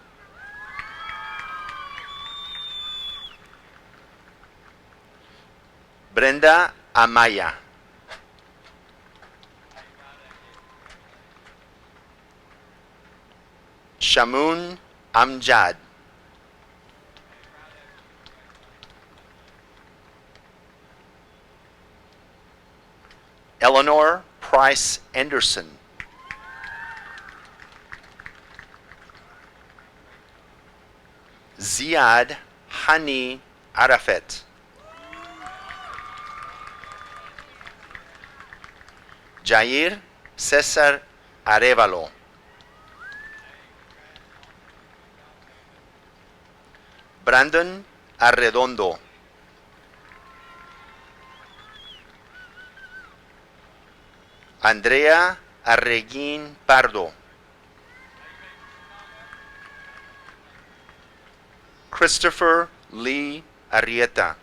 Brenda Amaya. Shamun Amjad. Eleanor Price Anderson. Ziad Hani Arafet. Jair César Arevalo. Brandon Arredondo. Andrea Arreguín Pardo. Christopher Lee Arrieta.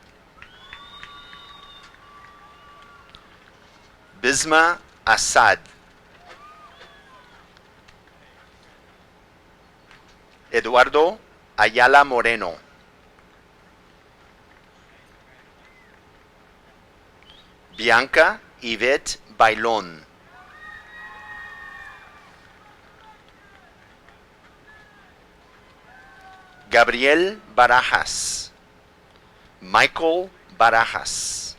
Bisma Assad. Eduardo Ayala Moreno. Bianca Yvette Bailón. Gabriel Barajas. Michael Barajas.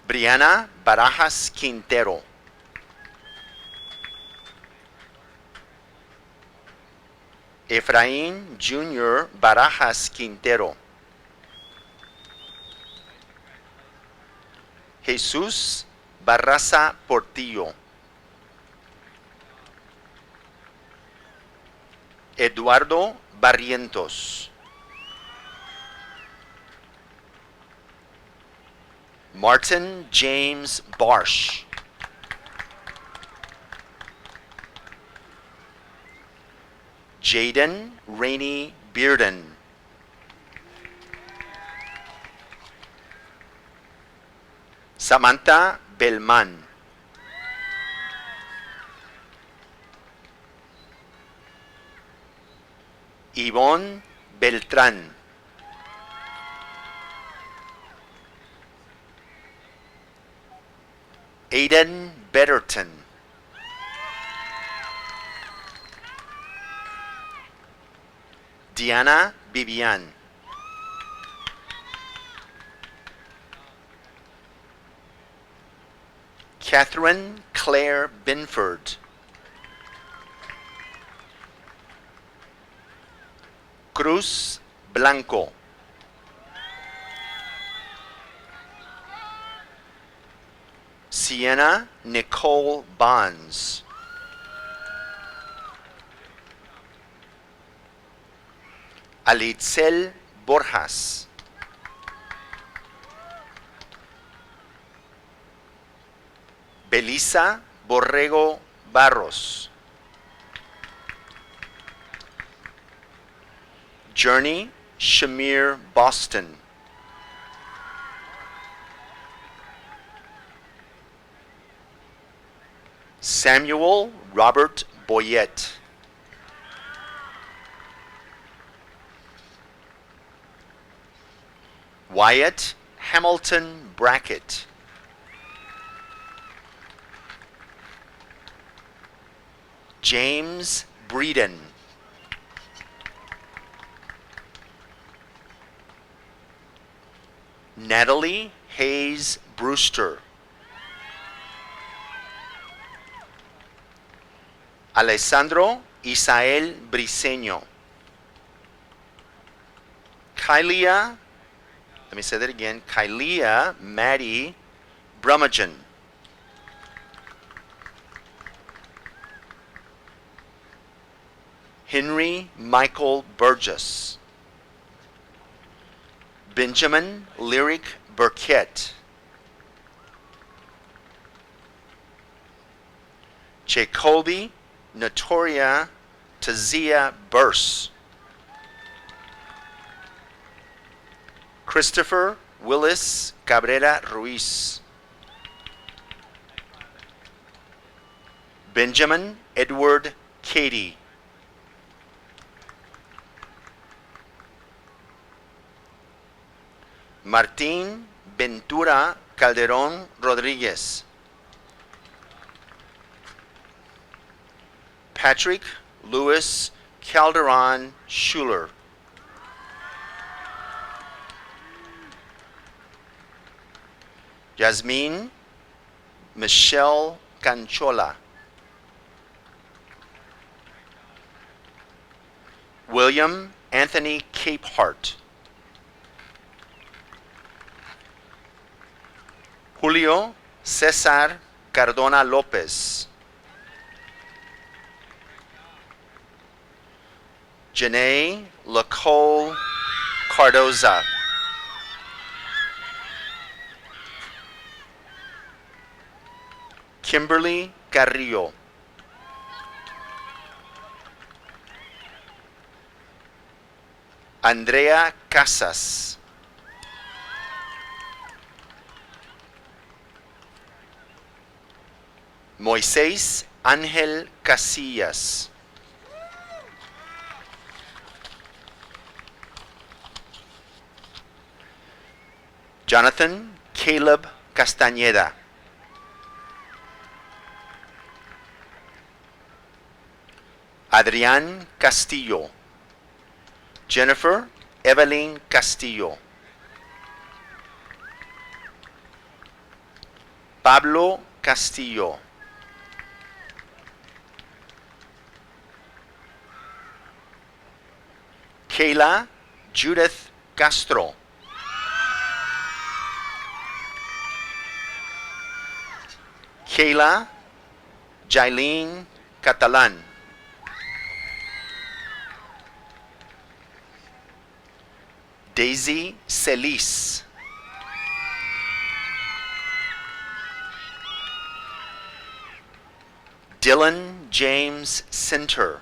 Brianna Barajas Quintero. Efraín Jr. Barajas Quintero. Jesús Barraza Portillo. Eduardo Barrientos. Martin James Barsh. Jaden Rainey Bearden. Samantha Belman. Yvonne Beltrán. Aiden Betterton. Diana Vivian. Catherine Claire Binford. Cruz Blanco. Sienna Nicole Bonds. Alitzel Borjas. Belisa Borrego Barros. Journey Shamir Boston. Samuel Robert Boyette. Wyatt Hamilton Brackett. James Breeden. Natalie Hayes Brewster. Alessandro Isael Briseño. Kylia, let me say that again, Kylia Maddie Brummagem. Henry Michael Burgess. Benjamin Lyric Burkett. Jacoby Notoria Tazia Burse. Christopher Willis Cabrera Ruiz. Benjamin Edward Cady. Martín Ventura Calderón Rodríguez. Patrick Louis Calderon Schuler. Yasmin Michelle Canchola. William Anthony Capehart. Julio Cesar Cardona Lopez. Janae Lacole Cardoza. Kimberly Carrillo. Andrea Casas. Moisés Ángel Casillas. Jonathan Caleb Castañeda. Adrián Castillo. Jennifer Evelyn Castillo. Pablo Castillo. Kayla Judith Castro. Kayla Jailene Catalan. Daisy Celis. Dylan James Center.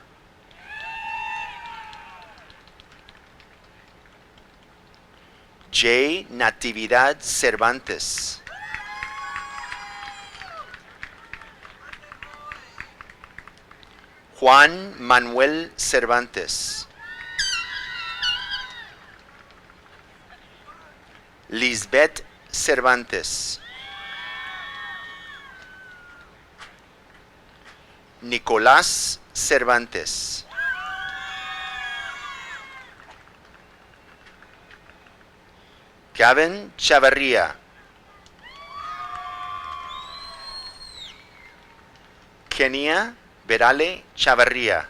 J. Natividad Cervantes. Juan Manuel Cervantes. Lisbeth Cervantes. Nicolás Cervantes. Gavin Chavarria. Kenia Verale Chavarria.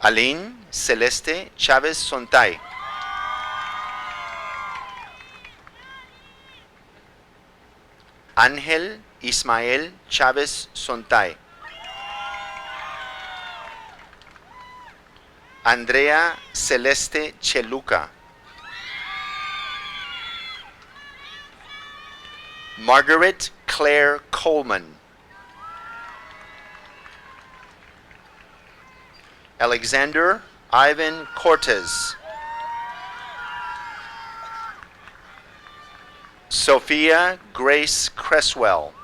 Aline Celeste Chávez Sontay. Ángel Ismael Chávez Sontay. Andrea Celeste Cheluca. Margaret Claire Coleman. Alexander Ivan Cortez. Sophia Grace Cresswell.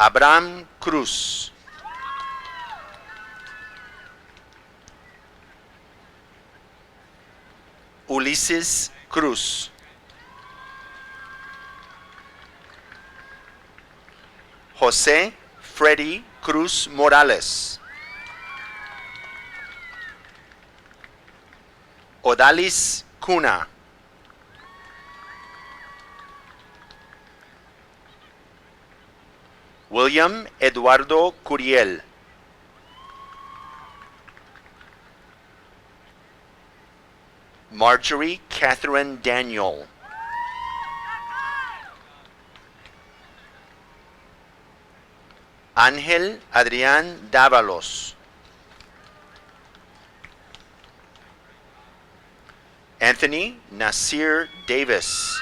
Abraham Cruz. Ulises Cruz. José Freddy Cruz Morales. Odalis Cuna. William Eduardo Curiel. Marjorie Catherine Daniel. Ángel Adrián Dávalos. Anthony Nasir Davis.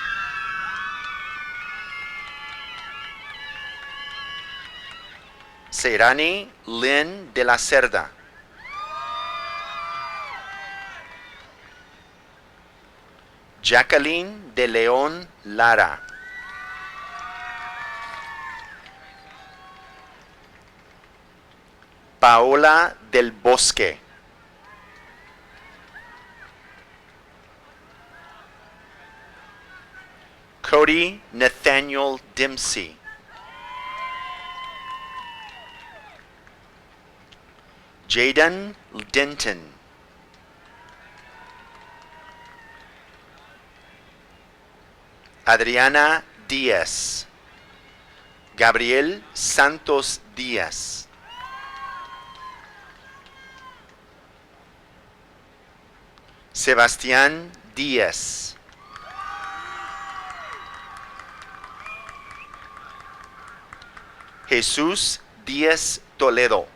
Seirani Lynn de la Cerda. Jacqueline de León Lara. Paola del Bosque. Cody Nathaniel Dempsey. Jaden Denton. Adriana Díaz. Gabriel Santos Díaz. Sebastián Díaz. Jesús Díaz Toledo.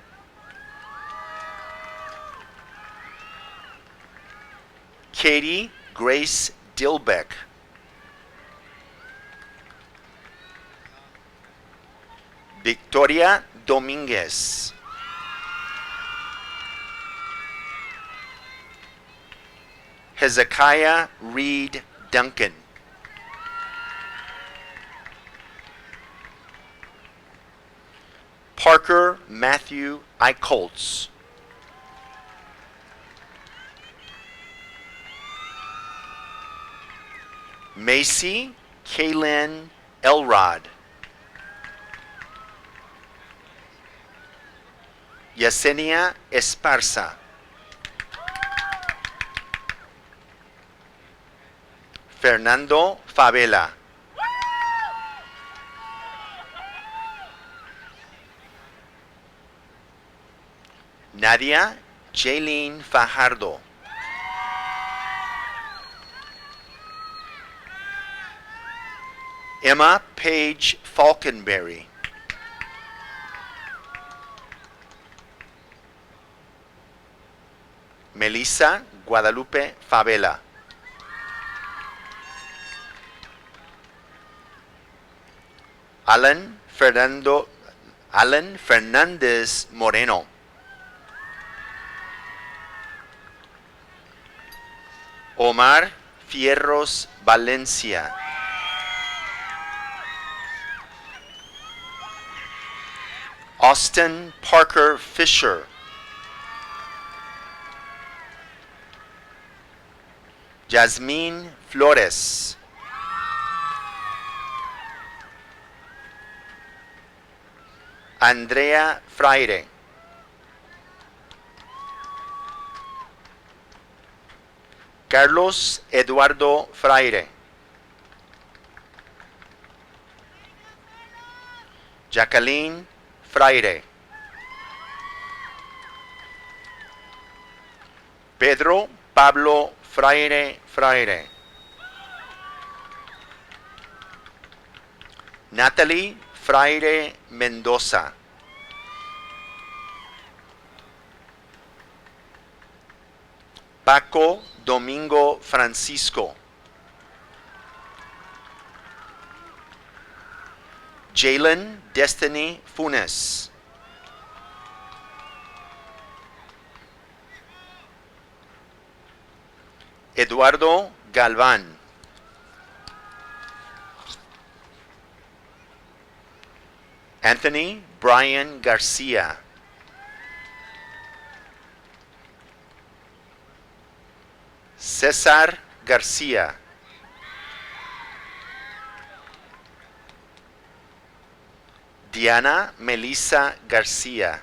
Katie Grace Dilbeck. Victoria Domínguez. Hezekiah Reed Duncan. Parker Matthew Eichholtz. Macy Kaylin Elrod. Yesenia Esparza. Fernando Favela. Nadia Jaylene Fajardo. Emma Page Falconberry. Melissa Guadalupe Favela. Alan Fernandez Moreno. Omar Fierros Valencia. Austin Parker Fisher. Jasmine Flores. Andrea Fraire. Carlos Eduardo Fraire. Jacqueline Fraire. Pedro Pablo Fraire. Natalie Fraire Mendoza. Paco Domingo Francisco. Jalen Destiny Funes. Eduardo Galván. Anthony Brian Garcia. Cesar Garcia. Diana Melissa Garcia.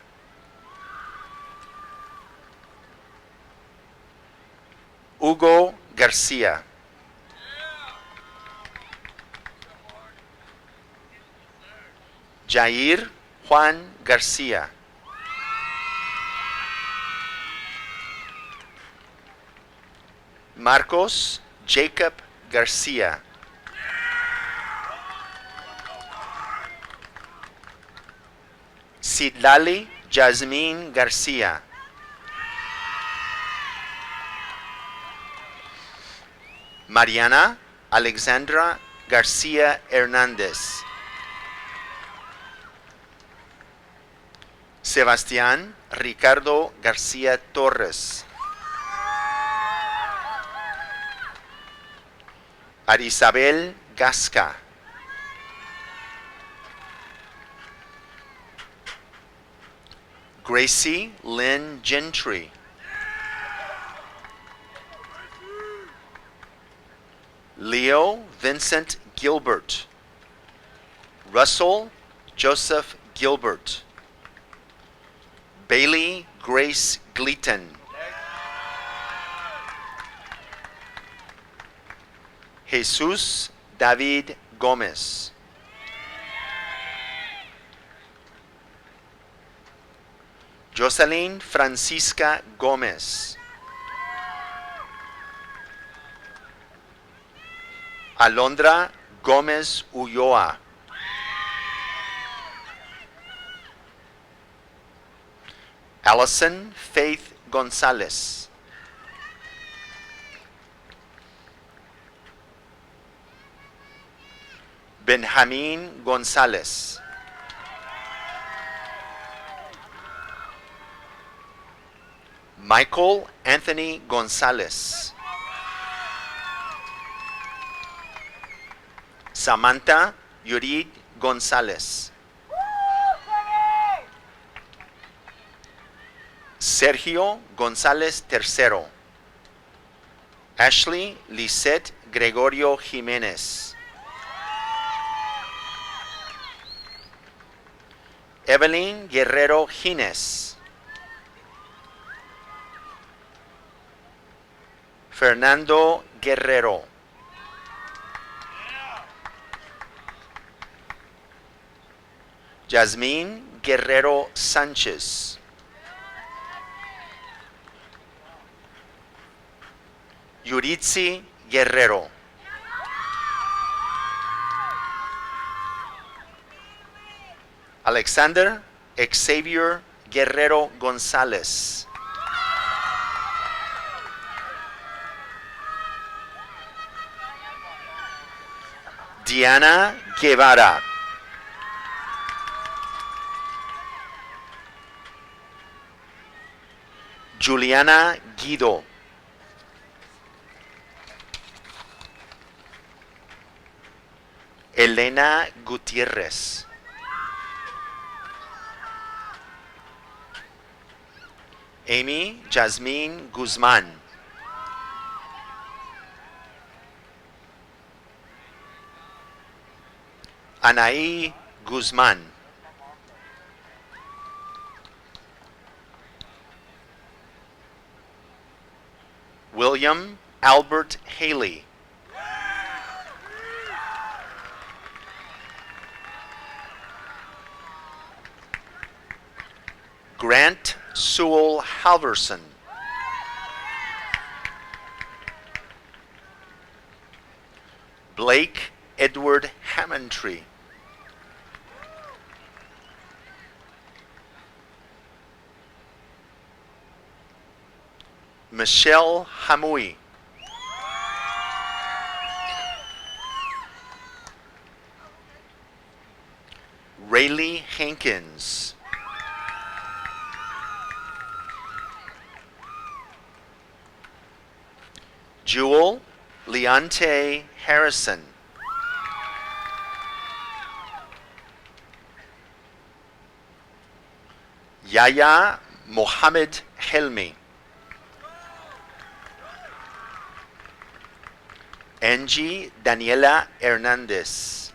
Hugo Garcia. Jair Juan Garcia. Marcos Jacob Garcia. Sidlali Jasmine Garcia. Mariana Alexandra Garcia Hernandez. Sebastián Ricardo García Torres. Arisabel Gasca. Gracie Lynn Gentry. Leo Vincent Gilbert. Russell Joseph Gilbert. Bailey Grace Gleaton. Jesus David Gomez. Jocelyn Francisca Gomez. Alondra Gómez Ulloa. Allison Faith Gonzalez. Benjamin Gonzalez. Michael Anthony Gonzalez. Samantha Yurid Gonzalez. Sergio González III. Ashley Lisette Gregorio Jiménez. Evelyn Guerrero Gines. Fernando Guerrero. Yasmín Guerrero Sánchez. Yuritsi Guerrero. Alexander Xavier Guerrero González. Diana Guevara. Juliana Guido. Elena Gutiérrez. Amy Jasmine Guzmán. Anaí Guzmán. William Albert Haley. Grant Sewell Halverson. Blake Edward Hammondtree. Michelle Hamui. Rayleigh Hankins. Jewel Leonte Harrison. Yaya Mohammed Helmi. Angie Daniela Hernandez.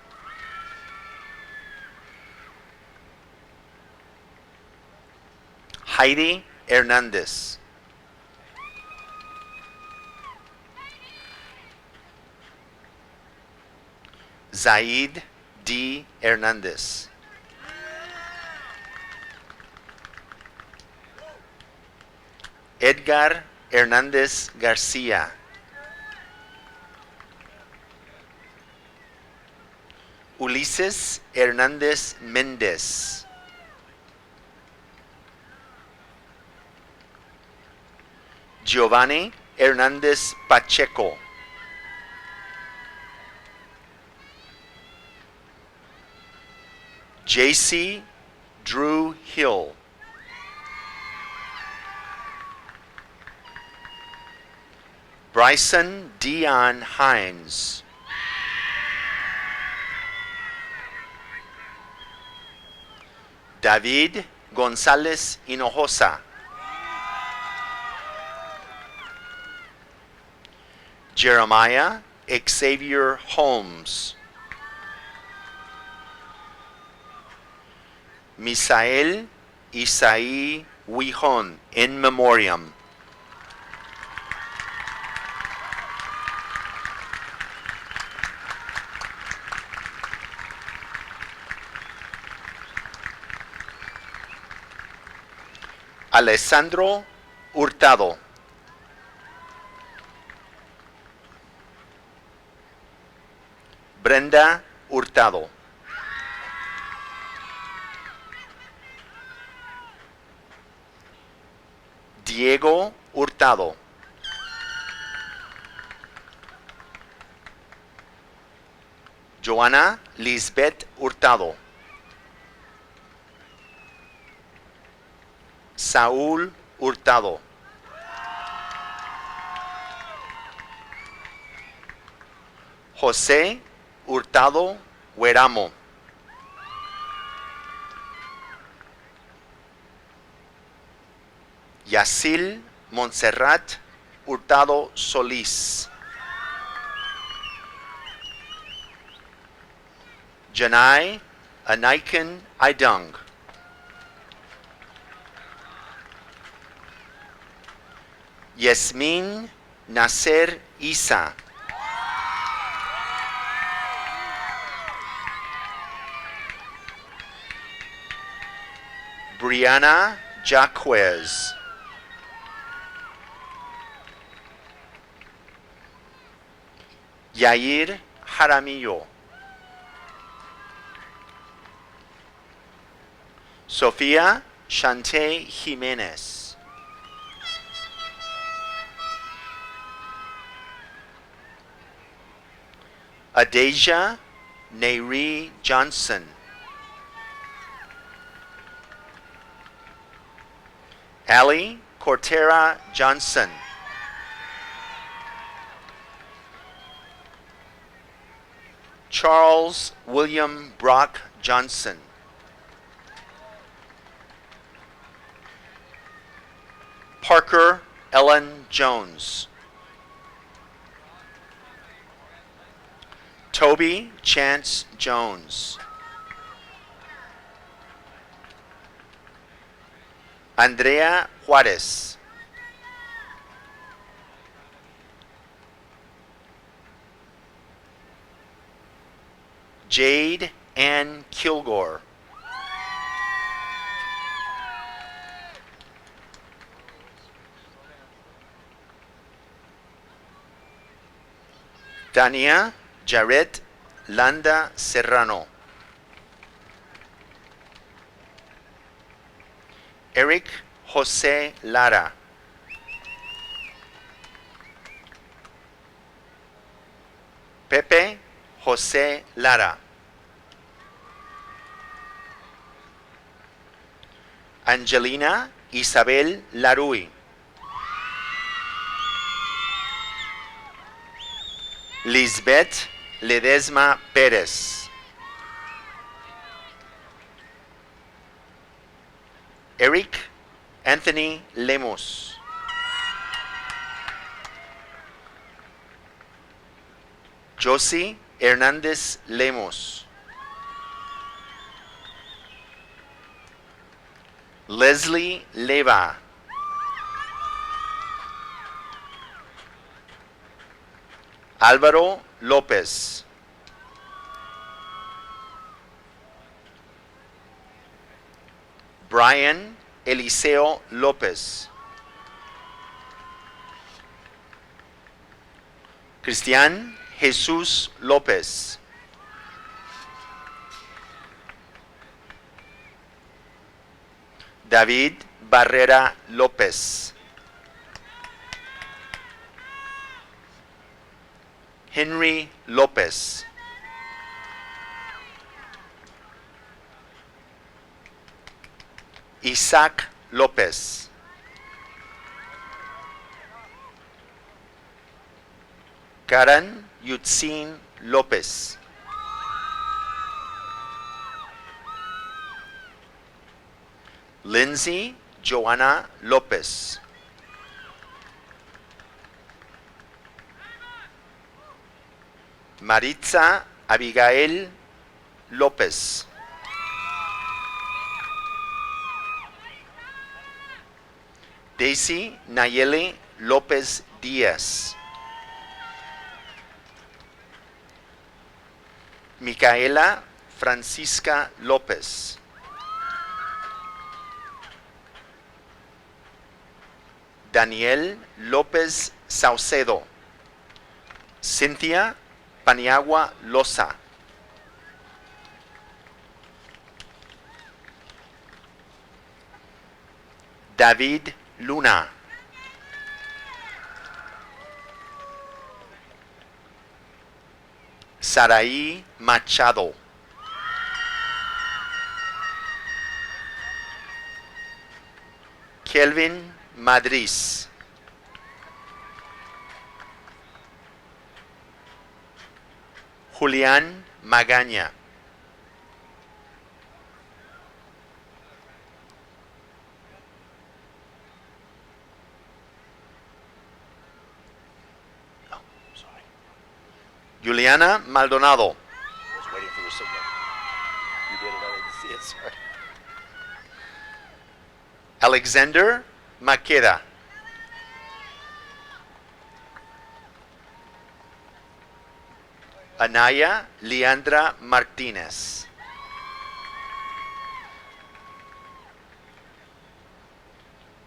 Heidi Hernandez. Zaid D. Hernandez. Edgar Hernandez Garcia. Ulises Hernandez Mendez. Giovanni Hernandez Pacheco. JC Drew Hill. Bryson Dion Hines. David Gonzalez Hinojosa. Jeremiah Xavier Holmes. Misael Isaí Huijón, in memoriam. Alessandro Hurtado. Brenda Hurtado. Diego Hurtado. Joana Lisbeth Hurtado. Saúl Hurtado. José Hurtado Hueramo. Yacil Montserrat Hurtado Solís. Janai Anaiken Idung. Yasmin Nasser Isa. Brianna Jaquez. Yair Jaramillo. Sofía Shante Jiménez. Adeja Nayri Johnson. Ali Cortera Johnson. Charles William Brock Johnson. Parker Ellen Jones. Toby Chance Jones. Andrea Juarez. Jade Ann Kilgore. Dania Jared Landa Serrano. Eric Jose Lara. Pepe Jose Lara. Angelina Isabel Larui. Lisbeth Ledesma Pérez. Eric Anthony Lemos. Josie Hernández Lemos. Leslie Leva. Álvaro López. Brian Eliseo López. Cristian Jesús López. David Barrera López. Henry López. Isaac López. Karen Yutzin López. Lindsay Joanna López. Maritza Abigail López. Daisy Nayeli López Díaz. Micaela Francisca López. Daniel López Saucedo. Cynthia Paniagua Loza. David Luna. Saraí Machado. Kelvin Madriz. Julián Magaña. Juliana Maldonado. I was waiting for your signal. You did it, I didn't see it, sorry. Alexander Maqueda. Anaya Leandra Martinez.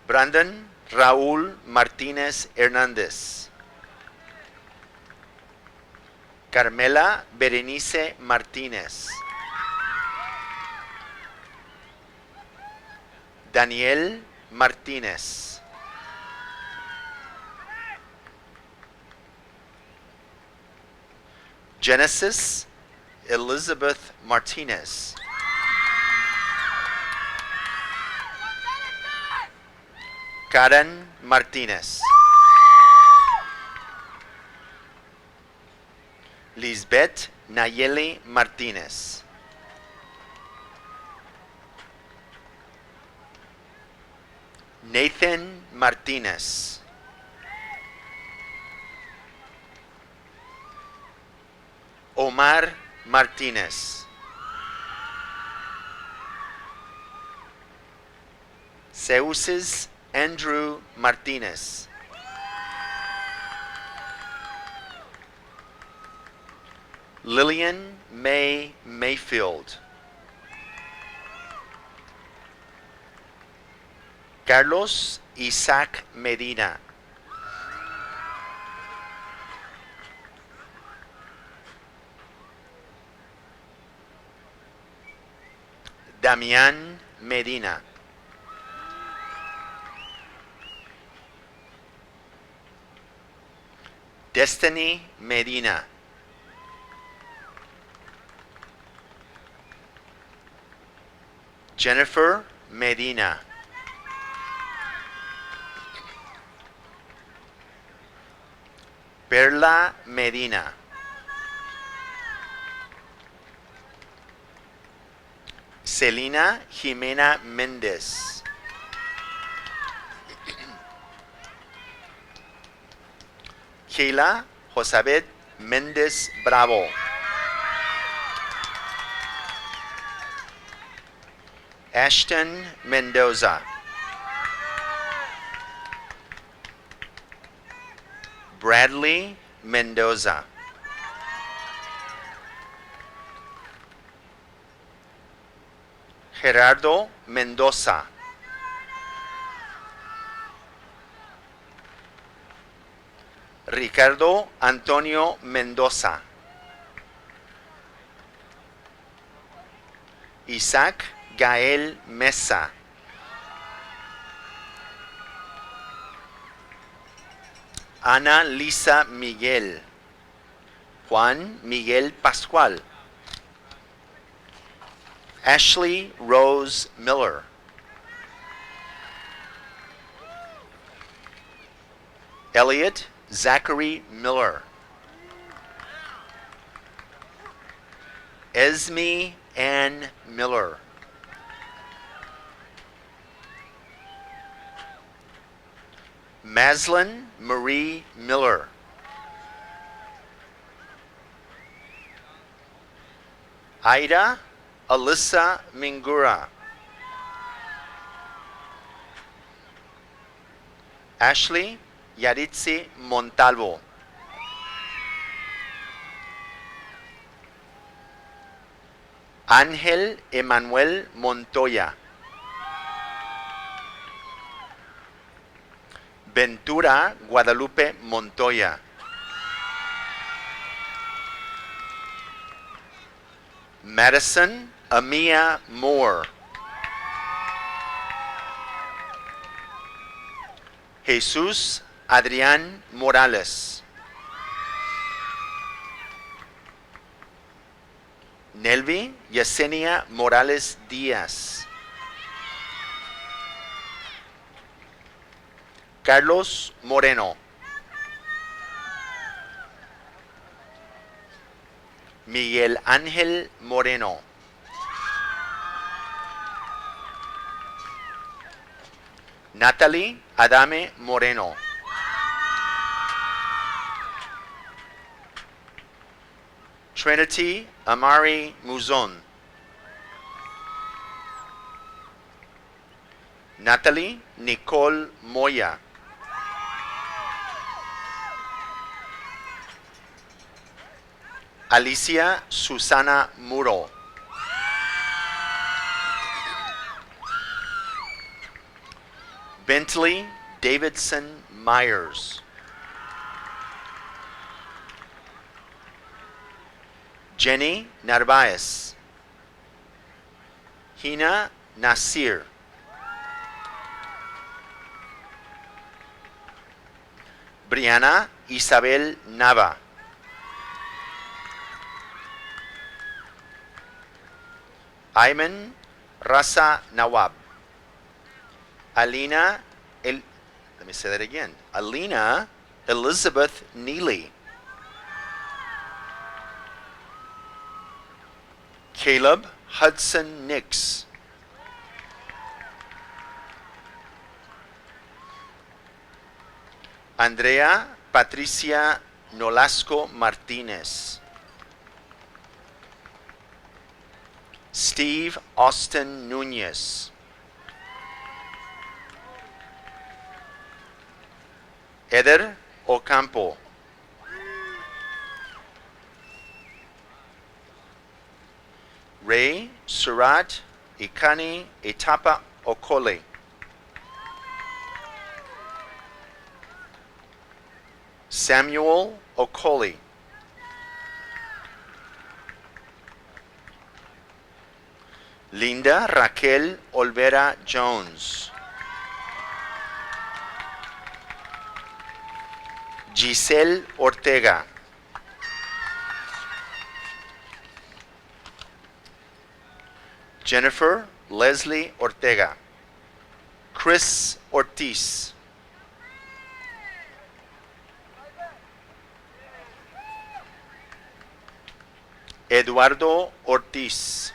Brandon Raúl Martínez Hernández. Carmela Berenice Martínez. Daniel Martínez. Genesis Elizabeth Martinez. Karen Martínez. Lisbeth Nayeli Martínez. Nathan Martínez. Omar Martínez. Seuses Andrew Martínez. Lillian May Mayfield. Carlos Isaac Medina. Damián Medina. Destiny Medina. Jennifer Medina. Perla Medina. Celina Jimena Méndez. Kayla Josabet Méndez Bravo. Ashton Mendoza. Bradley Mendoza. Gerardo Mendoza. Ricardo Antonio Mendoza. Isaac Gael Mesa. Ana Lisa Miguel. Juan Miguel Pascual. Ashley Rose Miller. Elliot Zachary Miller. Esme Ann Miller. Maslin Marie Miller. Ida Alyssa Mingura. Ashley Yaritzi Montalvo. Ángel Emanuel Montoya. Ventura Guadalupe Montoya. Madison Amia Moore. Jesús Adrián Morales. Nelvi Yesenia Morales Díaz. Carlos Moreno. Miguel Ángel Moreno. Natalie Adame Moreno. Trinity Amari Muzon. Natalie Nicole Moya. Alicia Susana Muro. Bentley Davidson Myers. Jenny Narvaez. Hina Nasir. Brianna Isabel Nava. Ayman Rasa Nawab. Alina, let me say that again. Alina Elizabeth Neely. Caleb Hudson Nix. Andrea Patricia Nolasco Martinez. Steve Austin Nunez. Eder Ocampo. Ray Surat Ikani Etapa Okole. Samuel Okoli. Linda Raquel Olvera Jones. Giselle Ortega. Jennifer Leslie Ortega. Chris Ortiz. Eduardo Ortiz.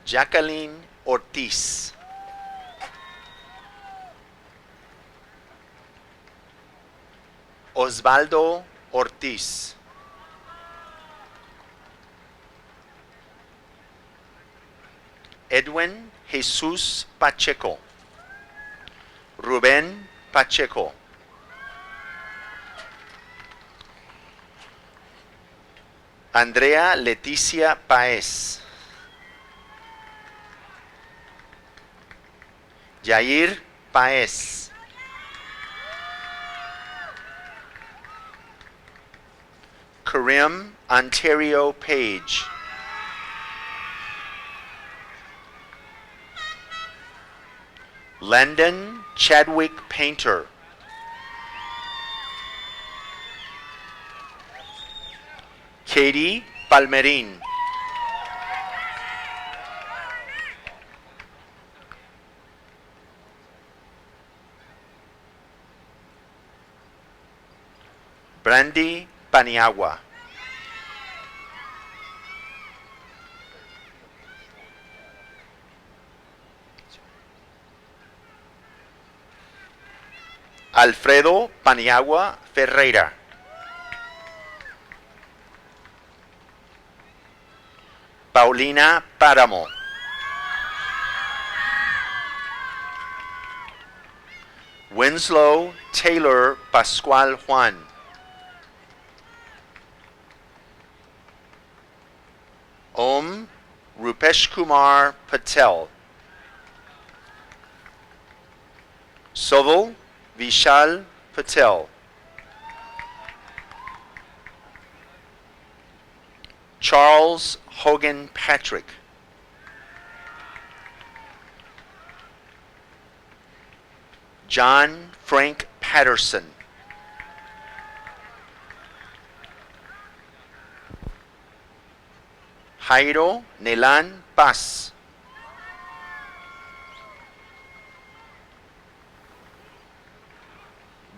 Jacqueline Ortiz. Osvaldo Ortiz. Edwin Jesus Pacheco. Rubén Pacheco. Andrea Leticia Paez. Yair Paez. Karim Ontario Page. Landon Chadwick Painter. Katie Palmerin. Brandy Paniagua. Alfredo Paniagua Ferreira. Paulina Páramo. Winslow Taylor Pascual Juan. Om Rupesh Kumar Patel. Soval Vishal Patel. Charles Hogan Patrick. John Frank Patterson. Jairo Nelan Paz.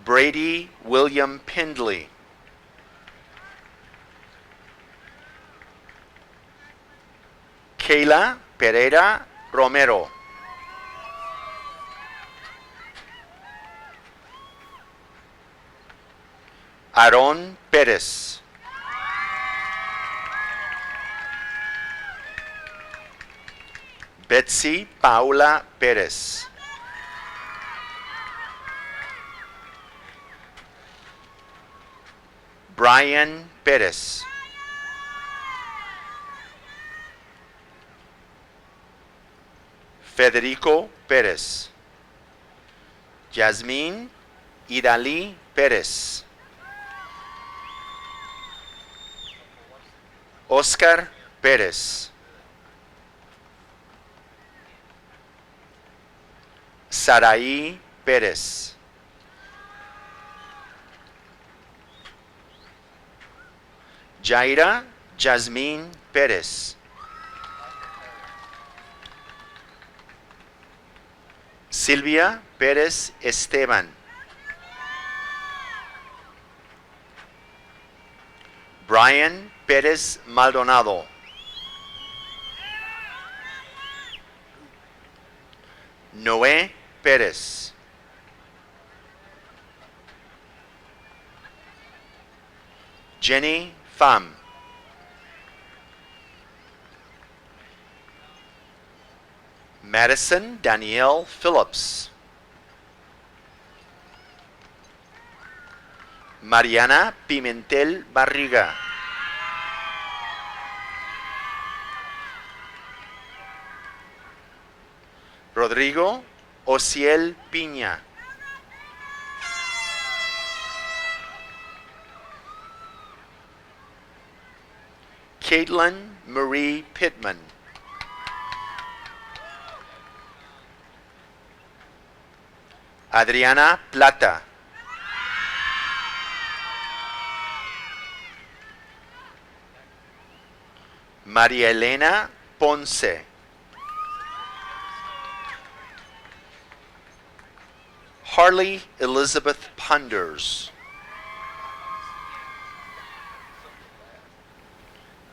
Brady William Pindley. Kayla Pereira Romero. Aaron Pérez. Betsy Paula Pérez. Brian Pérez. Federico Pérez. Yasmín Idalí Pérez. Oscar Pérez. Saraí Pérez. Jaira Jasmine Pérez. Silvia Pérez Esteban. Brian Pérez Maldonado. Noé Pérez. Jenny Pham. Madison Danielle Phillips. Mariana Pimentel Barriga. Rodrigo Ociel Piña. Caitlin Marie Pittman. Adriana Plata. María Elena Ponce. Harley Elizabeth Punders.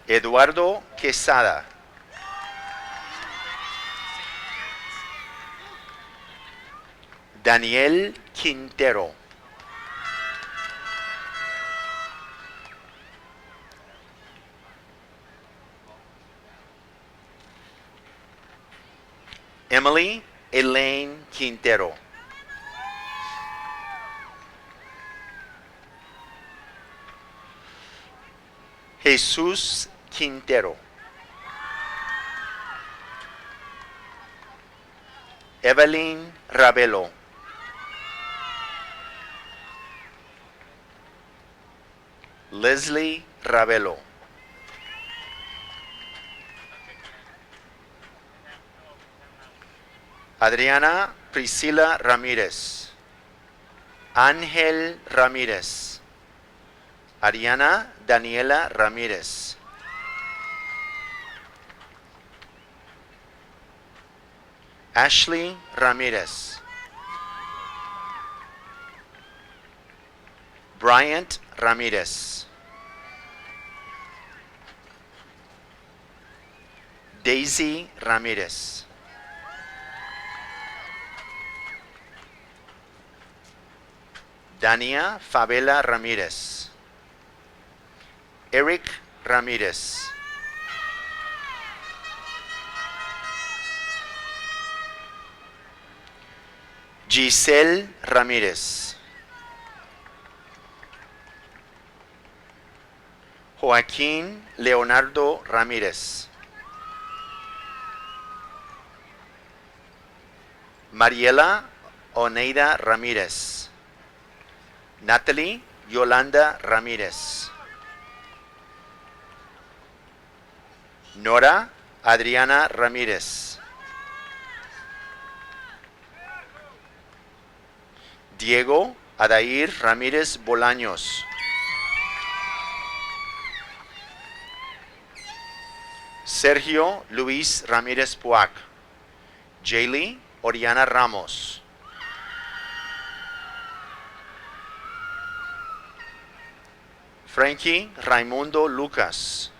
Eduardo Quesada. Daniel Quintero. Emily Elaine Quintero. Jesús Quintero. Evelyn Ravelo. Leslie Ravelo. Adriana Priscila Ramírez. Ángel Ramírez. Ariana Daniela Ramírez. Ashley Ramírez. Bryant Ramírez. Daisy Ramírez. Dania Favela Ramírez. Eric Ramírez. Giselle Ramírez. Joaquín Leonardo Ramírez. Mariela Oneida Ramírez. Natalie Yolanda Ramírez. Nora Adriana Ramírez. Diego Adair Ramírez Bolaños. Sergio Luis Ramírez Puac. Jaylee Oriana Ramos. Frankie Raimundo Lucas.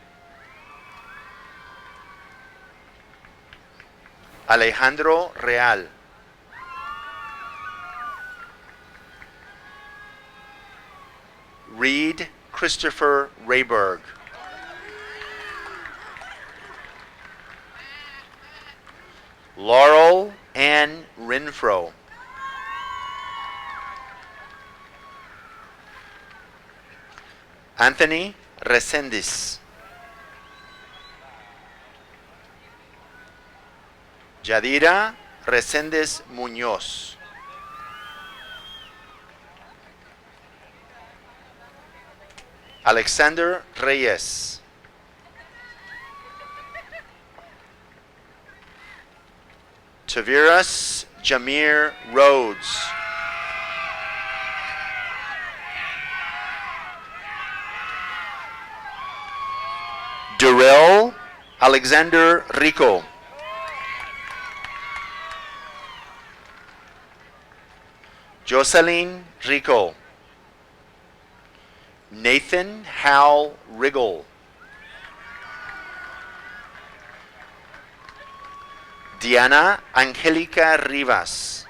Alejandro Real. Reed Christopher Rayberg. Laurel Ann Renfro. Anthony Resendiz. Yadira Reséndez Muñoz. Alexander Reyes. Taviras Jamir Rhodes. Durrell Alexander Rico. Jocelyn Rico. Nathan Hal Riggle. Diana Angelica Rivas.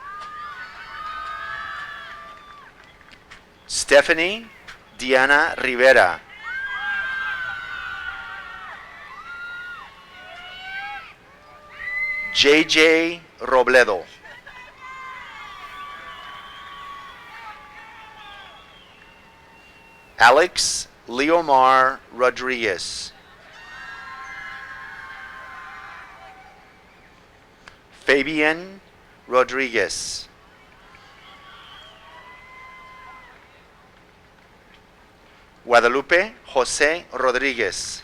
Stephanie Diana Rivera. JJ Robledo. Alex Leomar Rodriguez. Fabian Rodriguez. Guadalupe Jose Rodriguez.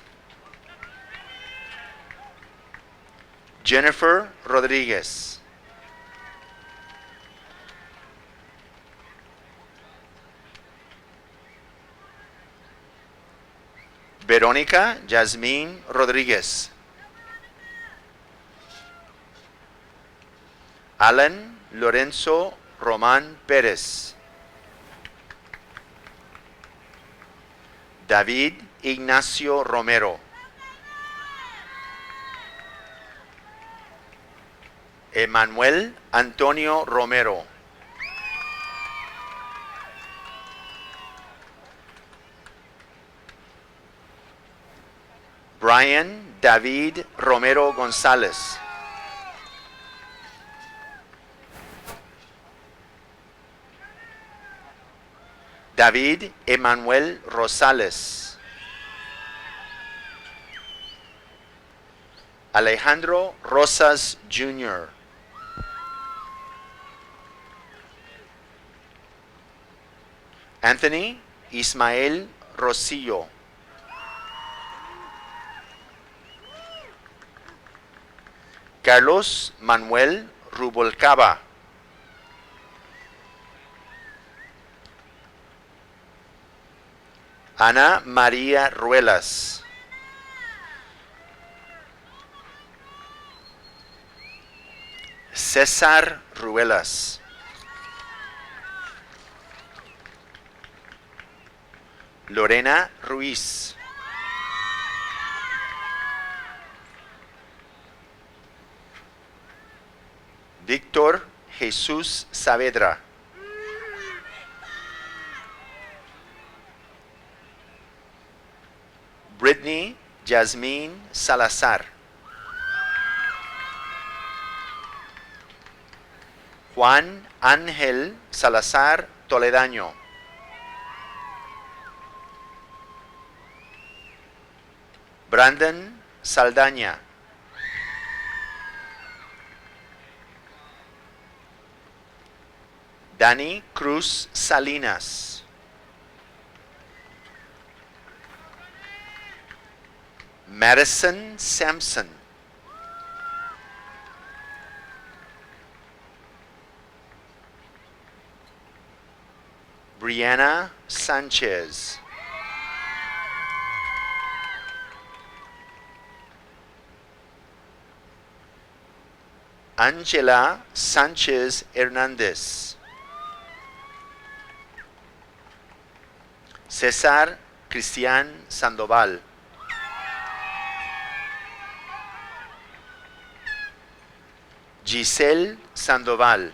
Jennifer Rodriguez. Verónica Yasmín Rodríguez. Alan Lorenzo Román Pérez. David Ignacio Romero. Emanuel Antonio Romero. Brian David Romero González. David Emanuel Rosales. Alejandro Rosas Jr. Anthony Ismael Rosillo. Carlos Manuel Rubalcaba. Ana María Ruelas. César Ruelas. Lorena Ruiz. Víctor Jesús Saavedra. Brittany Yasmín Salazar. Juan Ángel Salazar Toledaño. Brandon Saldaña. Dani Cruz Salinas. Madison Sampson. Brianna Sanchez. Angela Sanchez Hernández. César Cristian Sandoval. Giselle Sandoval.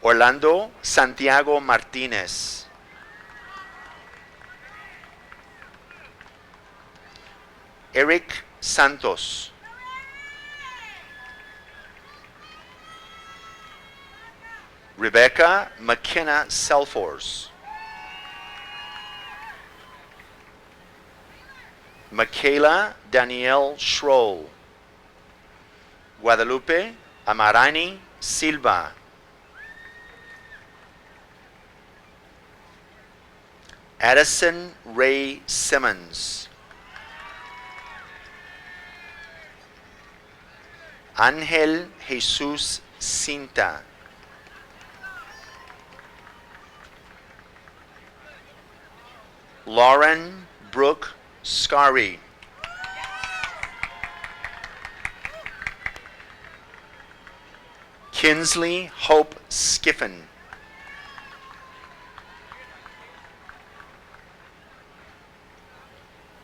Orlando Santiago Martínez. Eric Santos. Rebecca McKenna Selfors. Michaela Danielle Schroll. Guadalupe Amarani Silva. Addison Ray Simmons. Ángel Jesús Cinta. Lauren Brooke Scarry. Kinsley Hope Skiffen.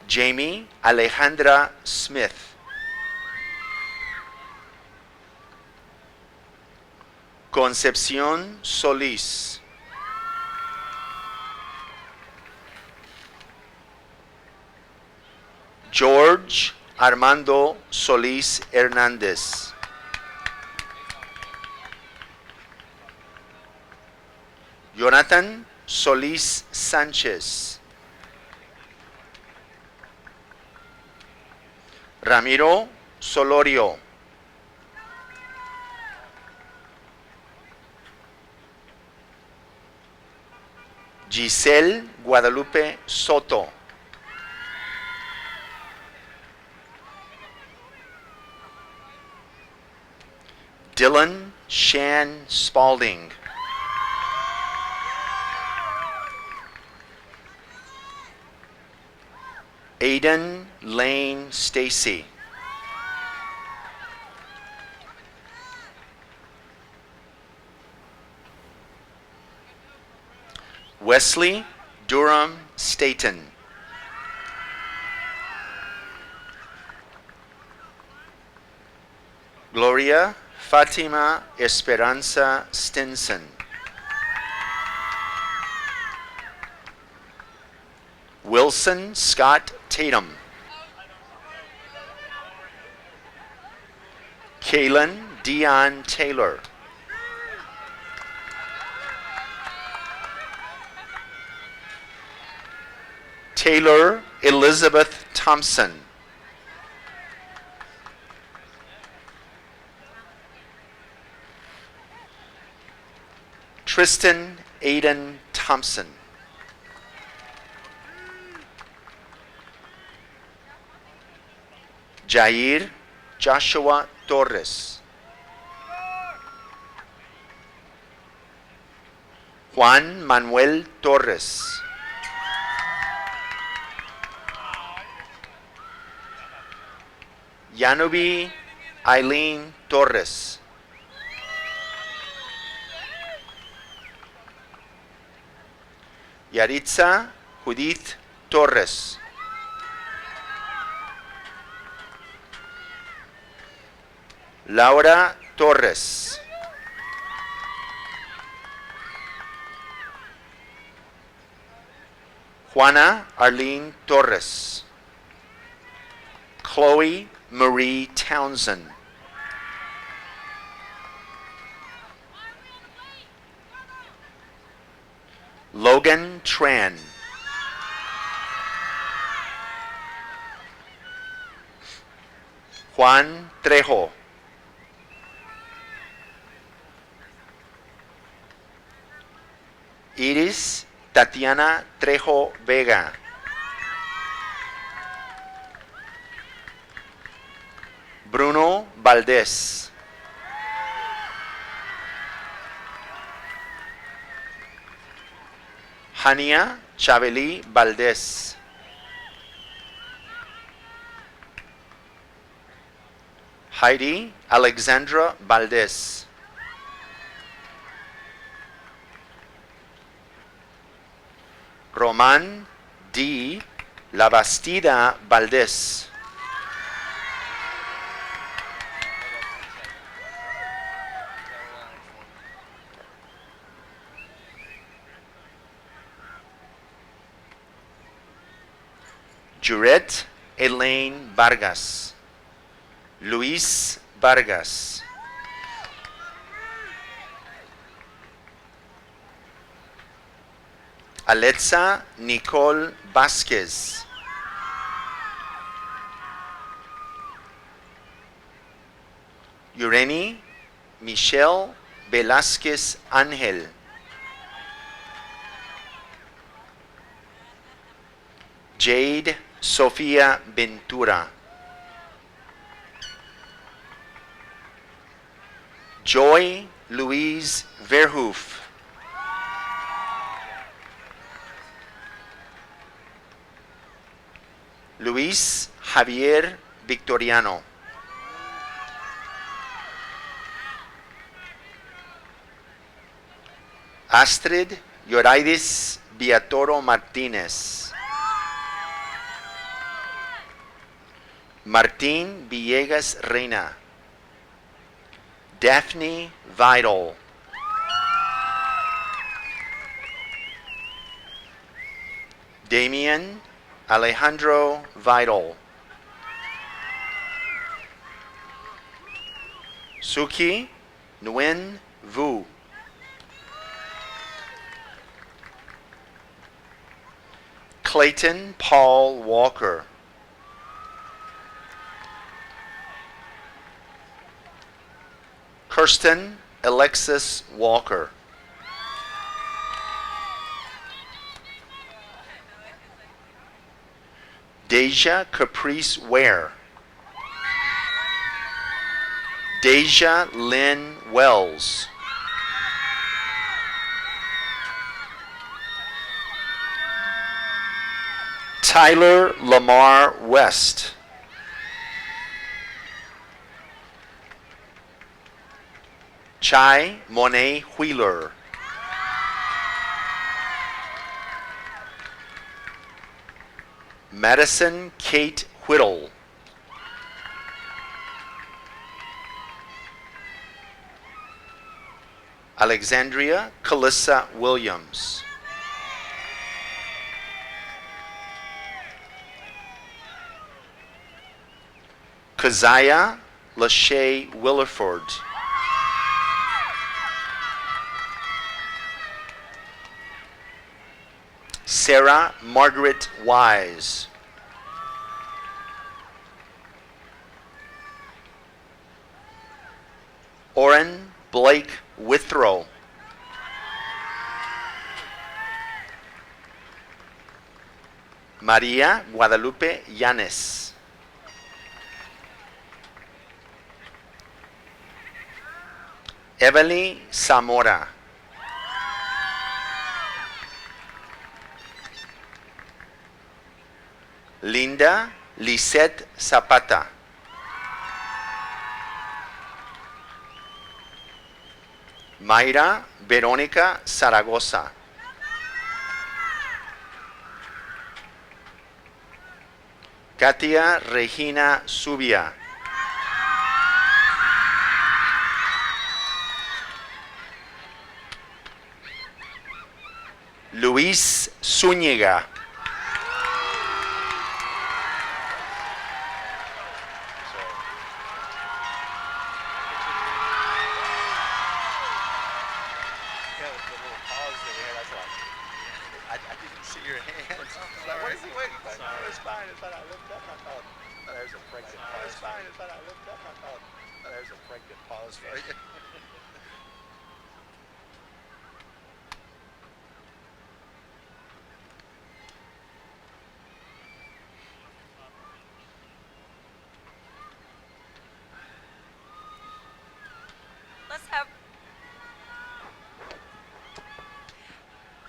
Jamie Alejandra Smith. Concepción Solís. George Armando Solís Hernández. Jonathan Solís Sánchez. Ramiro Solorio. Giselle Guadalupe Soto. Dylan Shan Spalding. Aiden Lane Stacy. Wesley Durham Staten. Gloria Fatima Esperanza Stinson. Wilson Scott Tatum. Kaylin Dion Taylor. Taylor Elizabeth Thompson. Tristan Aiden Thompson. Jair Joshua Torres. Juan Manuel Torres. Yanubi Eileen Torres. Yaritza Judith Torres. Laura Torres. Juana Arlene Torres. Chloe Marie Townsend. Logan Tran. Juan Trejo. Iris Tatiana Trejo Vega. Bruno Valdés. Hania Chabeli Valdés. Heidi Alexandra Valdés. Román D. Labastida Valdés. Juret Elaine Vargas. Luis Vargas. Alexa Nicole Vázquez. Ureni Michelle Velázquez Ángel. Jade Sofía Ventura. Joy Louise Verhoef. Luis Javier Victoriano. Astrid Yoraidis Viatoro Martínez. Martín Villegas Reina. Daphne Vidal. Damien Alejandro Vidal. Suki Nguyen Vu. Clayton Paul Walker. Kirsten Alexis Walker. Deja Caprice Ware. Deja Lynn Wells. Tyler Lamar West. Chai Monet Wheeler. Madison Kate Whittle. Alexandria Calissa Williams. Keziah Lachey Williford. Sarah Margaret Wise. Oren Blake Withrow. María Guadalupe Llanes. Evelyn Zamora. Linda Lisette Zapata. Mayra Verónica Zaragoza. Katia Regina Zubia. Luis Zúñiga.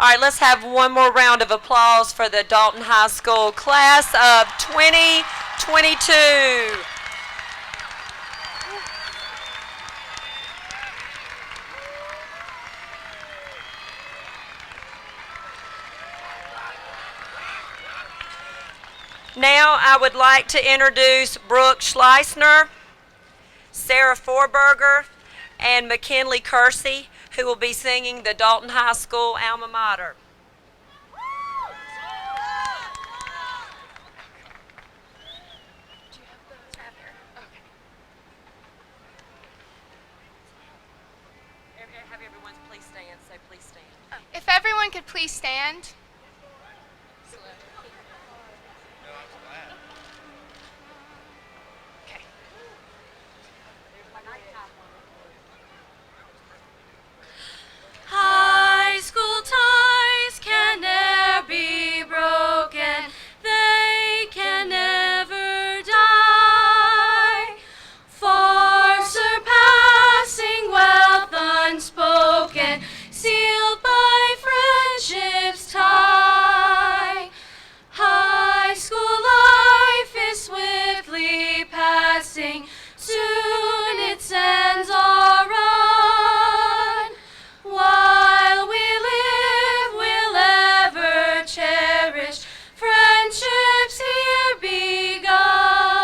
All right, let's have one more round of applause for the Dalton High School class of 2022. Now I would like to introduce Brooke Schleisner, Sarah Forberger, and McKinley Kersey, who will be singing the Dalton High School alma mater. Have everyone please stand, so please stand. If everyone could please stand. High school ties can ne'er be broken, they can never die. Far surpassing wealth unspoken, sealed by friendship's tie. High school life is swiftly passing, soon its ends are run. While we live, we'll ever cherish friendships here begun.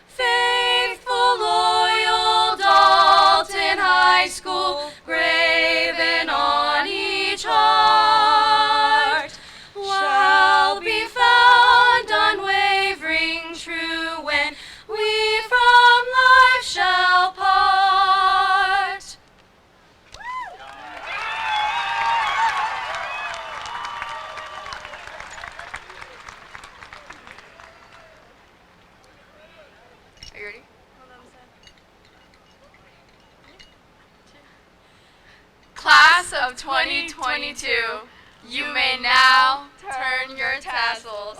Faithful, loyal Dalton High School, graven on each heart, shall be found unwavering true when we from life shall part. Are you ready? Class of 2022, you may now turn your tassels.